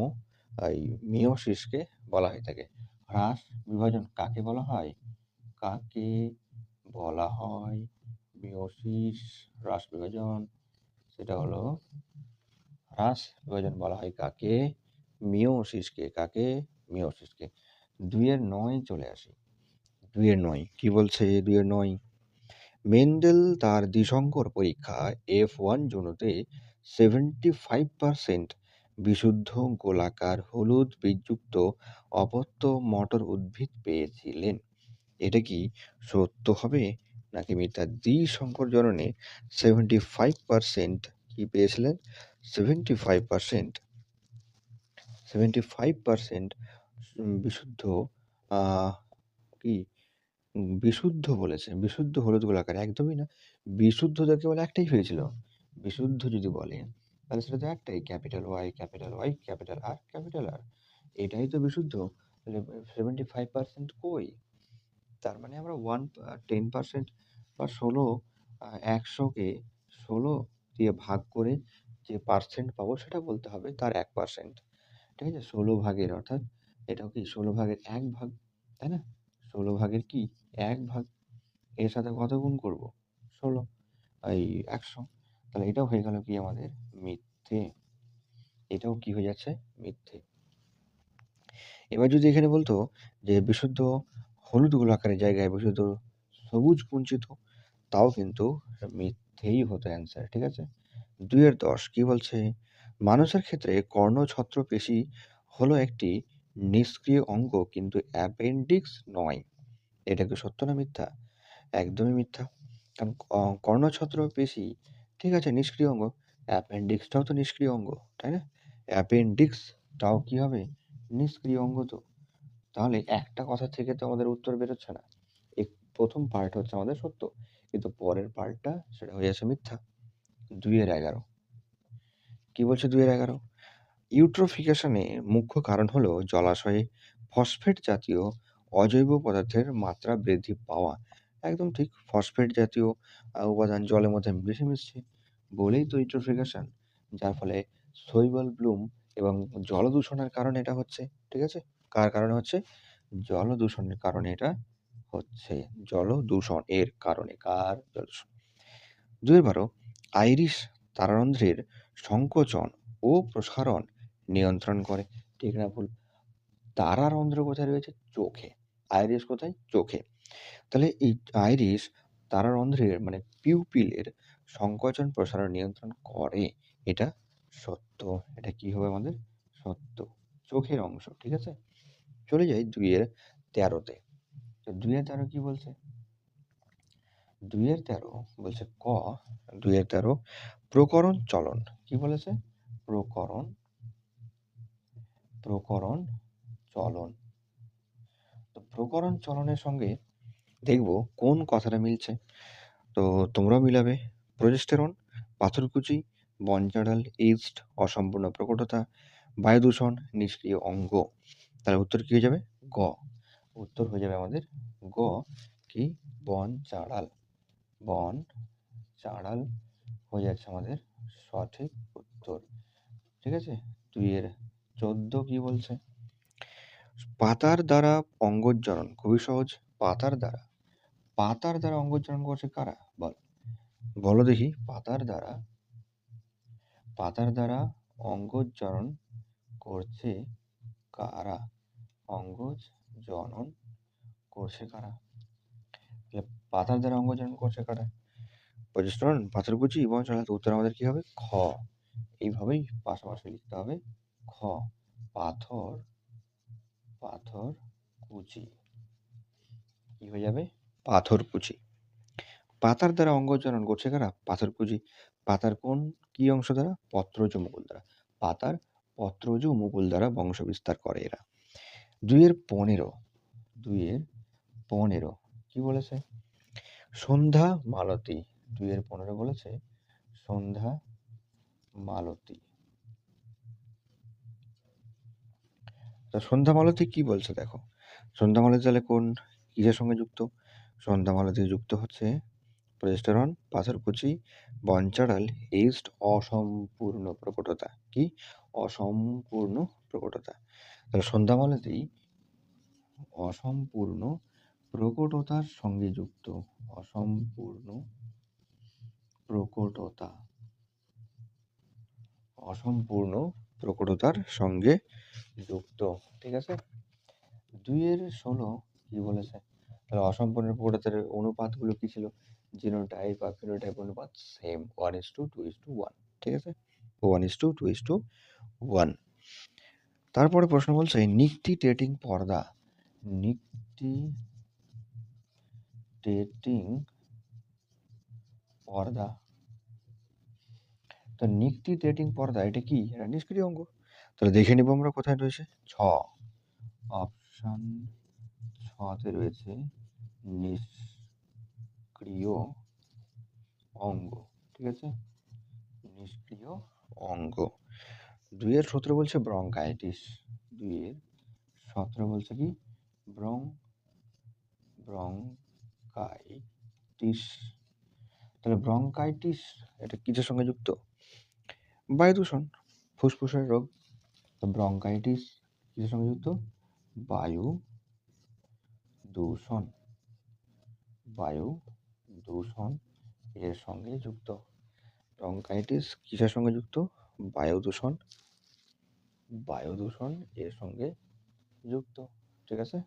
এই মিয়োসিসকে বলা হয়ে থাকে। হ্রাস বিভাজন কাকে বলা হয়? কাকে বলা হয় মিয়োসিস হ্রাস বিভাজন? সেটা হলো হ্রাস বিভাজন বলা হয় কাকে? মিয়োসিসকে। কাকে? মিয়োসিসকে। ২ এর ৯ চলে আসি। ২ এর ৯ কি বলছে? ২ এর ৯ মেন্ডেল তার দ্বিসংকর পরীক্ষায় F1 যৌনতে 75% বিশুদ্ধ গোলাকার হলুদ বীজযুক্ত অপত্য মটর উদ্ভিদ পেয়েছিলেন। এটা কি সত্য হবে নাকি মিথ্যা? দ্বিসংকর জননে 75% কি পেয়েছিলেন? 75% 75% বিশুদ্ধ আহ কি বিশুদ্ধ বলেছে। বিশুদ্ধ হলুদ গোলাকার। একদমই না। বিশুদ্ধ তো কেবল একটাই হয়েছিল। বিশুদ্ধ যদি বলে তাহলে সেটা তো একটাই, capital Y, capital Y, capital R, capital R. এটাই তো বিশুদ্ধ। তাহলে 75% কই? তার মানে আমরা 10% বা ১০০ কে ১৬ দিয়ে ভাগ করে যে পার্সেন্ট পাবো সেটা বলতে হবে তার ১%। ঠিক আছে? ১৬ ভাগের, অর্থাৎ এটাও কি ১৬ ভাগের ১ ভাগ, তাই না? ১৬ ভাগের কি ১ ভাগ। এর সাথে কত গুণ করব? ১৬ এই ১০০। তাহলে এটাও হয়ে গেল কি আমাদের মিথ্যে। এটাও কি হয়ে যাচ্ছে? মিথ্যে। এবার যদি এখানে বলতো যে বিশুদ্ধ হলুদ গোলাকারের জায়গায় বিশুদ্ধ সবুজ কুঞ্চিত, তাও কিন্তু মিথ্যেই হতো অ্যান্সার। ঠিক আছে? ২ এর ১০ কি বলছে? মানুষের ক্ষেত্রে কর্ণছত্র পেশী হলো একটি নিষ্ক্রিয় অঙ্গ কিন্তু অ্যাপেন্ডিক্স নয়। এটা কি সত্য না মিথ্যা? একদমই মিথ্যা। কারণ কর্ণছত্র পেশী ঠিক আছে, নিষ্ক্রিয় অঙ্গ। অ্যাপেন্ডিক্সটাও তো নিষ্ক্রিয় অঙ্গ, তাই না? অ্যাপেন্ডিক্সটাও কি হবে? নিষ্ক্রিয় অঙ্গ তো। তাহলে একটা কথা থেকে তো আমাদের উত্তর বেরোচ্ছে না। প্রথম পার্ট হচ্ছে আমাদের সত্য, কিন্তু পরের পার্টটা সেটা হয়ে যাচ্ছে মিথ্যা। 2-11 কি বলছে 2-11? ইউট্রোফিকেশনে মুখ্য কারণ হলো জলাশয়ে ফসফেট জাতীয় অজৈব পদার্থের মাত্রা বৃদ্ধি পাওয়া। একদম ঠিক, ফসফেট জাতীয় উপাদান জলের মধ্যে বেশি মিশছে বলেই তো ইউট্রোফিকেশন, যার ফলে শৈবাল ব্লুম এবং জলদূষণের কারণে এটা হচ্ছে। ঠিক আছে, কার কারণে হচ্ছে? জলদূষণের কারণে এটা হচ্ছে। জলদূষণ এর কারণে কার? জলদূষণ। 2-12 আইরিশ তারারন্ধ্রের সংকোচন ও প্রসারণ নিয়ন্ত্রণ করে। ঠিক না ভুল? তারারন্ধ্র কোথায় রয়েছে? চোখে। আইরিশ কোথায়? চোখে। তাহলে এই আইরিশ তারারন্ধ্রের মানে পিউপিলের সংকোচন প্রসারণ নিয়ন্ত্রণ করে। এটা সত্য। এটা কি হবে আমাদের? সত্য। চোখের অংশ। ঠিক আছে, চলে যাই 2-13-তে। তো 2-13 কি বলছে? 2-13 বলছে ক। 2-13 প্রকরণ চলন। কি বলেছে? প্রকরণ চলন। তো প্রকরণ চলনের সঙ্গে দেখব কোন কথাটা মিলছে। তো তোমরাও মিলাবে। প্রজেস্টেরন, পাথরকুচি, বনচাঁড়াল, ইস্ট, অসম্পূর্ণ প্রকটতা, বায়ু দূষণ, নিষ্ক্রিয় অঙ্গ। তাহলে উত্তর কি হয়ে যাবে? গ। উত্তর হয়ে যাবে আমাদের গ, কি? বনচাঁড়াল। বনচাঁড়াল হয়ে যাচ্ছে আমাদের সঠিক উত্তর। ঠিক আছে, 2-14 কি বলছে? পাতার দ্বারা অঙ্গোজ্জনন। খুবই সহজ। পাতার দ্বারা অঙ্গোজ্জনন করছে কারা? বলো দেখি। পাতার দ্বারা অঙ্গোজ্জনন করছে কারা? অঙ্গোজ্জনন করছে কারা? তাহলে পাতার দ্বারা অঙ্গোজ্জনন করছে কারা? প্রজেস্টেরন, পাথরকুচি, বনচাঁড়াল। তো উত্তর আমাদের কি হবে? খ। এইভাবেই পাশাপাশি লিখতে হবে। খ, পাথরকুচি। কি হয়ে যাবে? পাথরকুচি। পাতার দ্বারা অঙ্গোজ্জনন করছে কারা? পাথরকুচি। পাতার কোন কি অংশ দ্বারা? পত্রজ মুকুল দ্বারা। পাতার পত্রজ মুকুল দ্বারা বংশ বিস্তার করে এরা। 2-15 কি বলেছে? সন্ধ্যা মালতী। 2-15 বলেছে সন্ধ্যা মালতী। তো সন্ধ্যা মালতী কি বলছে দেখো। সন্ধ্যা মালতী তাহলে কোন কিসের সঙ্গে যুক্ত? সন্ধ্যা মালতী যুক্ত হচ্ছে প্রজেস্টেরন, পাথরকুচি, বনচাঁড়াল, ইস্ট, অসম্পূর্ণ প্রকটতা। কি? অসম্পূর্ণ প্রকটতা। তাহলে সন্ধ্যা মালতী অসম্পূর্ণ প্রকটতার সঙ্গে যুক্ত। অসম্পূর্ণ প্রকটতা। অসম্পূর্ণ প্রকটতার সঙ্গে যুক্ত। ঠিক আছে, 2-16 কি বলেছে? তাহলে অসম্পূর্ণ প্রকটতার অনুপাতগুলো কি ছিল? জিনোটাইপ আর ফিনোটাইপ অনুপাত সেম, 1:2:1। ঠিক আছে, 1:2:1। তারপরে প্রশ্ন বলছে নিকটিটেটিং পর্দা। নিকটিটেটিং পর্দা। তো নিকটিটেটিং পর্দা এটা কি? এটা নিষ্ক্রিয় অঙ্গ। তাহলে দেখে নিব আমরা কোথায় রয়েছে। অপশন 6-তে রয়েছে নিষ্ক্রিয় অঙ্গ। ঠিক আছে, নিষ্ক্রিয় অঙ্গ। 2-17 বলছে ব্রঙ্কাইটিস। 2-17 বলছে কি? ব্রঙ্কাইটিস। তাহলে ব্রঙ্কাইটিস এটা কিসের সঙ্গে যুক্ত? বায়ু দূষণ, ফুসফুসের রোগ। তো ব্রঙ্কাইটিস কিসের সঙ্গে যুক্ত? বায়ু দূষণ। বায়ু দূষণ এর সঙ্গে যুক্ত। ব্রঙ্কাইটিস কিসের সঙ্গে যুক্ত? বায়ু দূষণ। বায়ু দূষণ এর সঙ্গে যুক্ত। ঠিক আছে,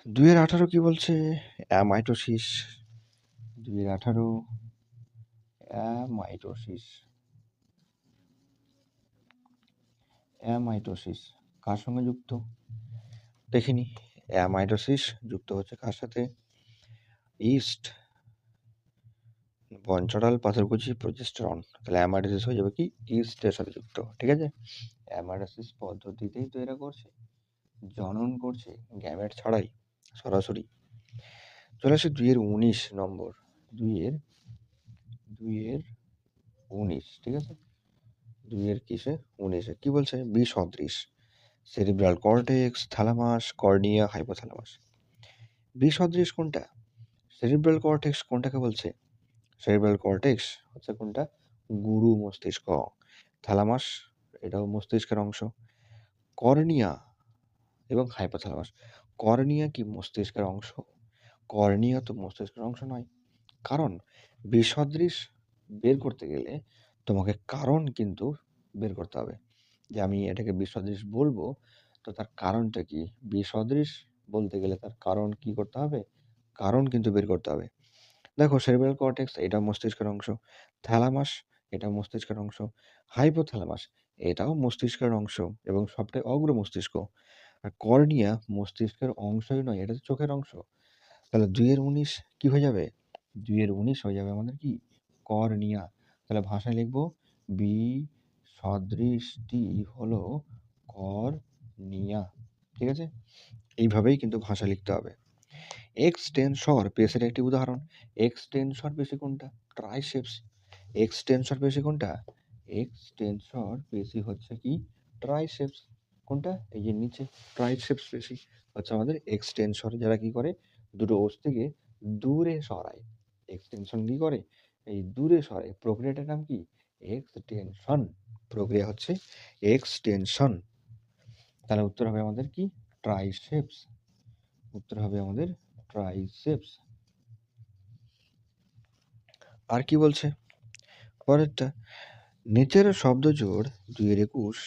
2-18 কি বলছে? অ্যামাইটোসিস। 2-18 অ্যামাইটোসিস। অ্যামাইটোসিস কার সঙ্গে যুক্ত? দেখিনি। অ্যামাইটোসিস যুক্ত হচ্ছে কার সাথে? ইস্ট বঞ্চডাল পাথরকুচি প্রোজেস্টেরন, তাহলে অ্যামাইডোসিস হয়ে যাবে কি ইস্টের সাথে যুক্ত, ঠিক আছে। অ্যামাইডোসিস পদ্ধতিতেই তো এরা করছে, জনন করছে গ্যামেট ছাড়াই সরাসরি। চলে আসে 2-19 নম্বর, 2-19, ঠিক আছে। 2-19 কি বলছে? বিসদৃশ cerebral cortex, thalamus, cornea, hypothalamus. বিসদৃশ কোনটা? সেরিব্রাল কর্টেক্স কোনটাকে বলছে? সেরিব্রাল কর্টেক্স হচ্ছে কোনটা? গুরু মস্তিষ্ক। থ্যালামাস এটাও মস্তিষ্কের অংশ। কর্নিয়া এবং হাইপোথ্যালামাস। কর্নিয়া কি মস্তিষ্কের অংশ? কর্নিয়া তো মস্তিষ্কের অংশ নয়। কারণ বিসদৃশ বের করতে গেলে তোমাকে কারণ কিন্তু বের করতে হবে, যে আমি এটাকে বিসদৃশ বলবো, তো তার কারণটা কি? বিসদৃশ বলতে গেলে তার কারণ কি করতে হবে? কারণ কিন্তু বের করতে হবে। দেখো, সেরিব্রাল কর্টেক্স এটা মস্তিষ্কের অংশ, থ্যালামাস এটা মস্তিষ্কের অংশ, হাইপোথ্যালামাস এটাও মস্তিষ্কের অংশ এবং সবটাই অগ্র মস্তিষ্ক। আর কর্নিয়া মস্তিষ্কের অংশই নয়, এটা তো চোখের অংশ। তাহলে 2-19 কি হয়ে যাবে? 2-19 হয়ে যাবে আমাদের কি? কর্নিয়া। তাহলে ভাষায় লিখবো বি সদৃশটি হলো কর্নিয়া, ঠিক আছে। এইভাবেই কিন্তু ভাষা লিখতে হবে। এক্সটেনসর পেশির একটি উদাহরণ। এক্সটেনসর পেশি কোনটা? ট্রাইসেপস। এক্সটেনসর পেশি কোনটা? এক্সটেনসর পেশি হচ্ছে কি? ট্রাইসেপস। কোনটা? এই যে নিচে ট্রাইসেপস পেশি হচ্ছে আমাদের এক্সটেনসর, যারা কি করে দুটো অস্থিকে দূরে সরায়। এক্সটেনশন কি করে? এই দূরে সরায়। প্রক্রিয়াটার নাম কি? এক্সটেনশন। প্রক্রিয়া হচ্ছে এক্সটেনশন। তাহলে উত্তর হবে আমাদের কি? ট্রাইসেপস। উত্তর হবে আমাদের ট্রাইসেপস। আর কি বলছে পরেরটা? নিচের শব্দজোড় 2-21,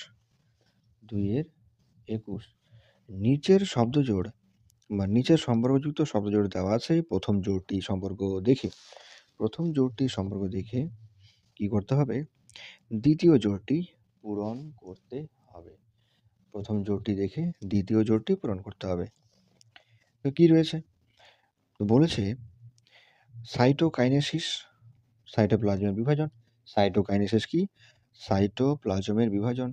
2-21 নিচের শব্দজোড় বা নিচের সম্পর্কযুক্ত শব্দজোড় দেওয়া আছে। প্রথম জোড়টি সম্পর্ক দেখে, প্রথম জোড়টি সম্পর্ক দেখে কি করতে হবে? দ্বিতীয় জোড়টি পূরণ করতে হবে। প্রথম জোড়টি দেখে দ্বিতীয় জোড়টি পূরণ করতে হবে। তো কি রয়েছে? তো বলেছে সাইটোকাইনেসিস, সাইটোপ্লাজমের বিভাজন। সাইটোকাইনেসিস কি? সাইটোপ্লাজমের বিভাজন।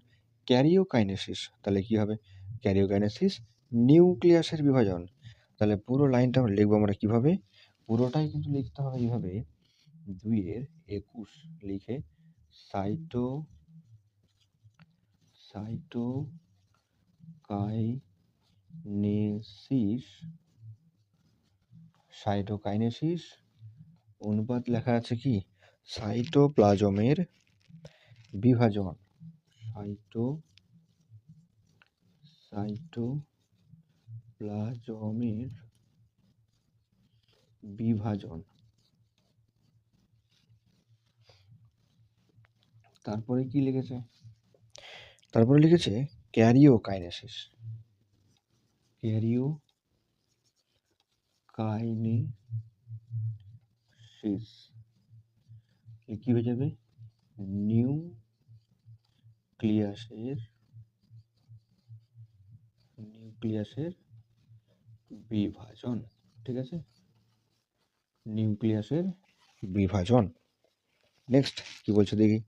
ক্যারিওকাইনেসিস, তাহলে কি হবে? ক্যারিওকাইনেসিস নিউক্লিয়াসের বিভাজন। তাহলে পুরো লাইনটা আমরা লিখবো আমরা কিভাবে? পুরোটাই কিন্তু লিখতে হবে এইভাবে, 2-21 লিখে সাইটোকাইনেসিস, সাইটোকাইনেসিস অনুপাত লেখা আছে কি? সাইটোপ্লাজমের বিভাজন। সাইটোপ্লাজমের বিভাজন। তারপরে কি লিখেছে? তারপরে লিখেছে ক্যারিওকাইনেসিস। ক্যারিওকাইনেসিস কি হয়ে যাবে? নিউক্লিয়াসের বিভাজন, ঠিক আছে। নিউক্লিয়াসের বিভাজন। নেক্সট কি বলছে দেখি?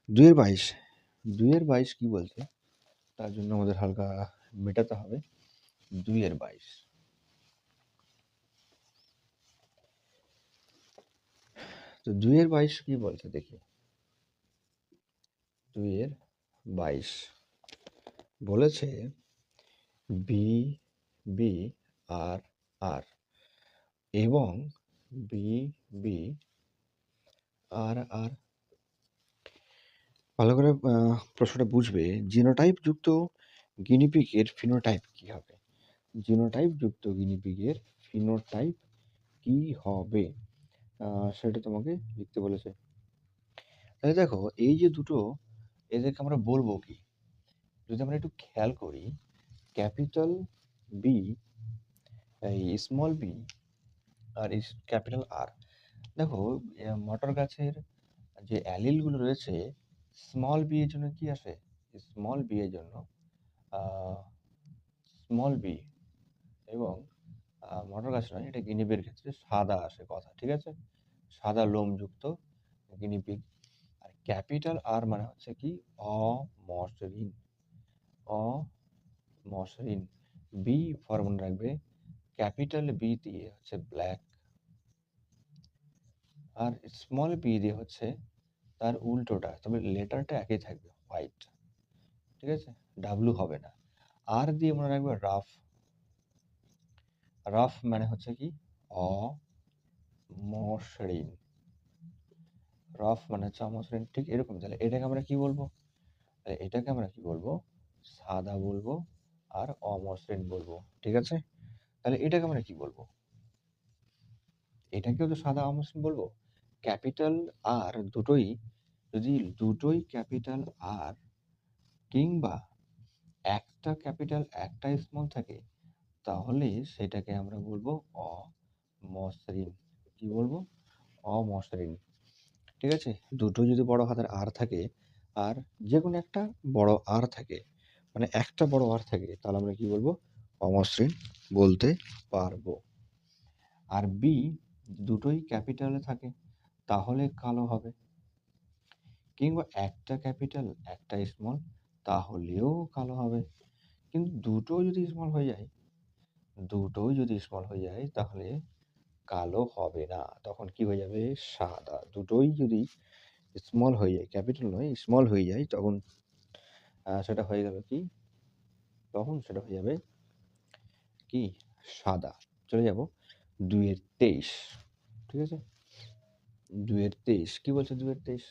2-22, 2-22 কি বলছে? তার জন্য আমাদের হালকা মেটাতে হবে। 2-22, তো 2-22 কি বলছে দেখি? 2-22 বলেছে বি বি আর আর এবং বি বি আর আর। ভালো করে প্রশ্নটা বুঝবে। জিনোটাইপ যুক্ত গিনিপিগের ফিনোটাইপ কি হবে? জিনোটাইপ যুক্ত গিনিপিগের ফিনোটাইপ কি হবে? সেটা তোমাকে লিখতে বলেছে। তাহলে দেখো, এই যে দুটো, এদেরকে আমরা বলবো কি? যদি আমরা একটু খেয়াল করি, ক্যাপিটাল বি, এই স্মল বি আর ক্যাপিটাল আর। দেখো, মটর গাছের যে অ্যালিলগুলো রয়েছে, স্মল বি এর জন্য কি আসে? স্মল বি এর জন্য স্মল বি এবং মটর গাছ নয়, এটা গিনিপিগের ক্ষেত্রে সাদা আসে কথা, ঠিক আছে। সাদা লোমযুক্ত গিনিপিগ। আর ক্যাপিটাল আর মানে হচ্ছে কি অমসৃণ, অমসৃণ। বি ফর মনে রাখবে, ক্যাপিটাল বি দিয়ে হচ্ছে ব্ল্যাক, আর স্মল বি দিয়ে হচ্ছে তার উল্টোটা, তবে লেটারটা একই থাকবে, হোয়াইট। ঠিক আছে, ডাব্লু হবে না। আর দিয়ে মনে রাখবে রাফ, রাফ মানে হচ্ছে কি অমসৃণ, রাফ মানে হচ্ছে অমসৃণ। ঠিক এরকম। তাহলে এটাকে আমরা কি বলবো? তাহলে এটাকে আমরা কি বলবো? সাদা বলবো আর অমসৃণ বলবো। ঠিক আছে, তাহলে এটাকে আমরা কি বলবো? এটাকেও তো সাদা অমসৃণ বলবো। ক্যাপিটাল আর দুটোই, যদি দুটোই ক্যাপিটাল আর কিংবা একটা ক্যাপিটাল একটা স্মল থাকে, তাহলে সেটাকে আমরা বলবো অমসৃণ। কি বলবো? অমসৃণ। ঠিক আছে, দুটো যদি বড় হাতের আর থাকে আর যে কোনো একটা বড় আর থাকে, মানে একটা বড় আর থাকে, তাহলে আমরা কি বলবো? অমসৃণ বলতে পারবো। আর বি দুটোই ক্যাপিটালে থাকে, তাহলে কালো হবে। কিংবা একটা ক্যাপিটাল একটা স্মল, তাহলেও কালো হবে। কিন্তু দুটো যদি স্মল হয়ে যায়, দুটোই যদি স্মল হয়ে যায়, তাহলে কালো হবে না। তখন কি হয়ে যাবে? সাদা। দুটোই যদি স্মল হয়ে যায়, ক্যাপিটাল নয় স্মল হয়ে যায়, তখন সেটা হয়ে গেল কি? তখন সেটা হয়ে যাবে কি? সাদা। চলে যাব ২-২৩। ঠিক আছে, ২-২৩ কি বলছে? ২-২৩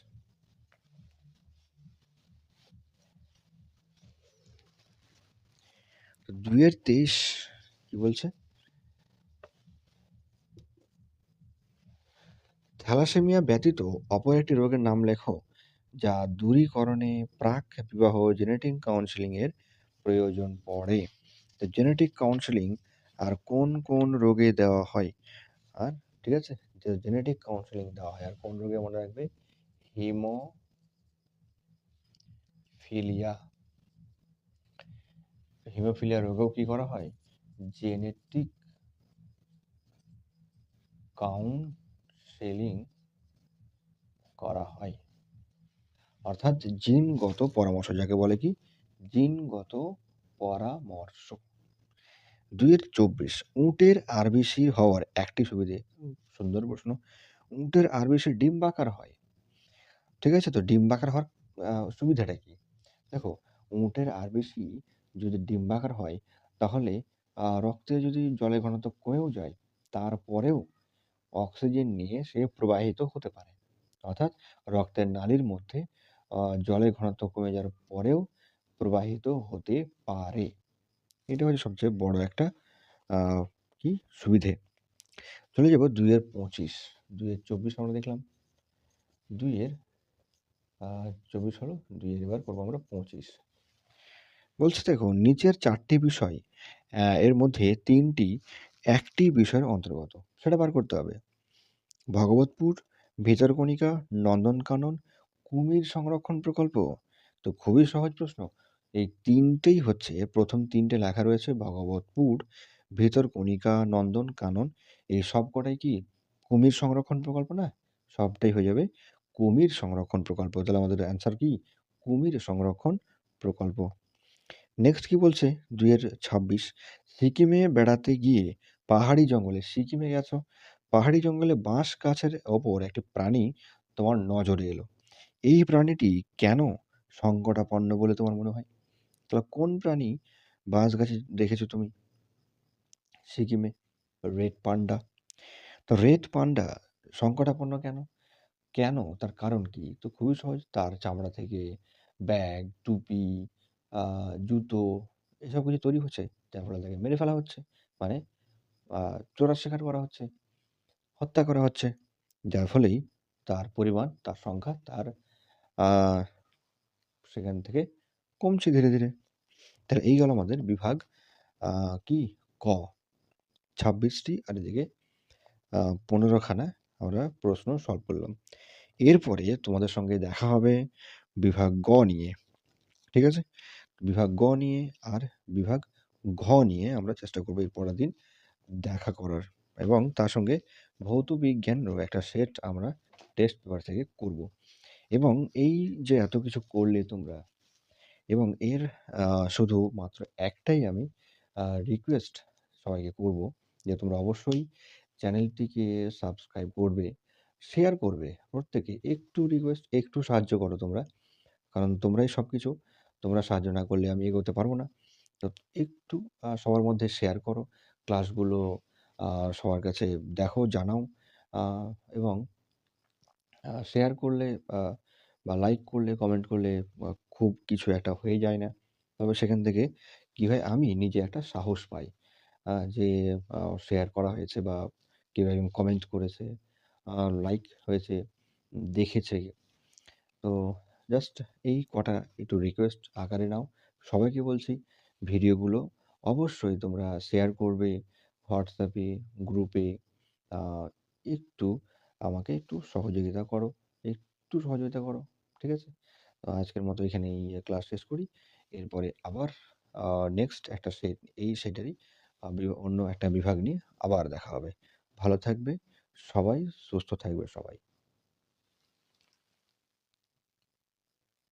২-২৩ কি বলছে? থ্যালাসেমিয়া ব্যতীত অপর একটি রোগের নাম লেখো যা দূরীকরণে প্রাক বিবাহ জেনেটিক কাউন্সেলিং এর প্রয়োজন পড়ে। তো জেনেটিক কাউন্সেলিং আর কোন কোন রোগে দেওয়া হয়? আর ঠিক আছে, যে জেনেটিক কাউন্সেলিং দেওয়া হয় আর কোন রোগে মনে রাখবে? হিমোফিলিয়া। হিমোফিলিয়া রোগেও কি করা হয়? জেনেটিক কাউন্সেলিং করা হয়। অর্থাৎ জিনগত পরামর্শ, যাকে বলে কি? জিনগত পরামর্শ। ২-২৪ উটের আরবিসি হওয়ার একটি সুবিধে। সুন্দর প্রশ্ন। উটের আরবিসি ডিম্বাকার হয়। ঠিক আছে, তো ডিম্বাকার হওয়ার সুবিধাটা কি? দেখো, উটের আরবিসি যদি ডিম্বাকার হয়, তাহলে রক্তে যদি জলের ঘনত্ব কমেও যায়, তারপরেও অক্সিজেন নিয়ে সে প্রবাহিত হতে পারে। অর্থাৎ রক্তের নালীর মধ্যে জলের ঘনত্ব কমে যাওয়ার পরেও প্রবাহিত হতে পারে। এটা হচ্ছে সবচেয়ে বড় একটা কি সুবিধে। চলে যাব ২-২৫। ২-২৪ আমরা দেখলাম। ২-২৪ হলো, ২ এবার করবো আমরা ২৫। বলছে দেখো, নিচের ৪টি বিষয় এর মধ্যে ৩টি একটি বিষয়ের অন্তর্গত। সেটা বার করতে হবে। ভগবতপুর, ভিতরকণিকা, নন্দনকানন, কুমির সংরক্ষণ প্রকল্প। তো খুবই সহজ প্রশ্ন। এই তিনটেই হচ্ছে, প্রথম তিনটে লেখা রয়েছে ভগবতপুর, ভিতরকণিকা, নন্দনকানন, এই সবকটাই কি কুমির সংরক্ষণ প্রকল্প না? সবটাই হয়ে যাবে কুমির সংরক্ষণ প্রকল্প। তাহলে আমাদের অ্যান্সার কি? কুমির সংরক্ষণ প্রকল্প। নেক্সট কি বলছে? ২-২৬ সিকিমে বেড়াতে গিয়ে পাহাড়ি জঙ্গলে, সিকিমে গেছো, পাহাড়ি জঙ্গলে বাঁশ গাছের ওপর একটি প্রাণী তোমার নজরে এলো। এই প্রাণীটি কেন সংকটাপন্ন বলে তোমার মনে হয়? তাহলে কোন প্রাণী বাঁশ গাছে দেখেছো তুমি সিকিমে? Red panda. তো রেড পান্ডা সংকটাপন্ন কেন? কেন? তার কারণ কি? তো খুবই সহজ। তার চামড়া থেকে ব্যাগ, টুপি, জুতো এসব কিছু তৈরি হচ্ছে। যার ফলে তাকে মেরে ফেলা হচ্ছে। মানে চোরার শিকার করা হচ্ছে, হত্যা করা হচ্ছে। যার ফলেই তার পরিমাণ, তার সংখ্যা, তার আ সেখান থেকে কমছে ধীরে, ধীরে। তাহলে এই গেল আমাদের বিভাগ আ কি? ক। ২৬ টি আর এদিকে ১৫ খানা আমরা প্রশ্ন সলভ করলাম। এরপরে তোমাদের সঙ্গে দেখা হবে বিভাগ গ নিয়ে। ঠিক আছে? বিভাগ গ নিয়ে আর বিভাগ ঘ নিয়ে আমরা চেষ্টা করব এর পরের দিন দেখা করার। এবং তার সঙ্গে ভৌত বিজ্ঞানেরও একটা সেট আমরা টেস্ট পেপার থেকে করব। এবং এই যে এত কিছু করলে তোমরা, এবং এর শুধু মাত্র একটাই আমি রিকোয়েস্ট সবাইকে করব, যে তোমরা অবশ্যই চ্যানেলটিকে সাবস্ক্রাইব করবে, শেয়ার করবে প্রত্যেকে। একটু রিকোয়েস্ট, একটু সাহায্য করো তোমরা। কারণ তোমরাই সবকিছু। তোমরা সাহায্য না করলে আমি এগোতে পারবো না। তো একটু সবার মধ্যে শেয়ার করো। ক্লাসগুলো সবার কাছে দেখো, জানাও। আ এবং শেয়ার করলে আ বা লাইক করলে, কমেন্ট করলে খুব কিছু একটা হয়ে যায় না। তবে সেখান থেকে কি হয়, আমি নিজে একটা সাহস পাই। যে শেয়ার করা হয়েছে বা কেউ একজন কমেন্ট করেছে, আ লাইক হয়েছে, দেখেছে। তো জাস্ট এই কটা একটু রিকোয়েস্ট আকারে নাও। সবাইকে বলছি, ভিডিওগুলো অবশ্যই তোমরা শেয়ার করবে হোয়াটসঅ্যাপে, গ্রুপে। আ একটু আমাকে একটু সহযোগিতা করো, একটু সহযোগিতা করো। ঠিক আছে? তো আজকের মতো এখানেই ক্লাস শেষ করি। এরপরে আবার আ নেক্সট একটা সেট, এই সেটেরই অন্য একটা বিভাগ নিয়ে আবার দেখা হবে। ভালো থাকবে সবাই, সুস্থ থাকবে সবাই।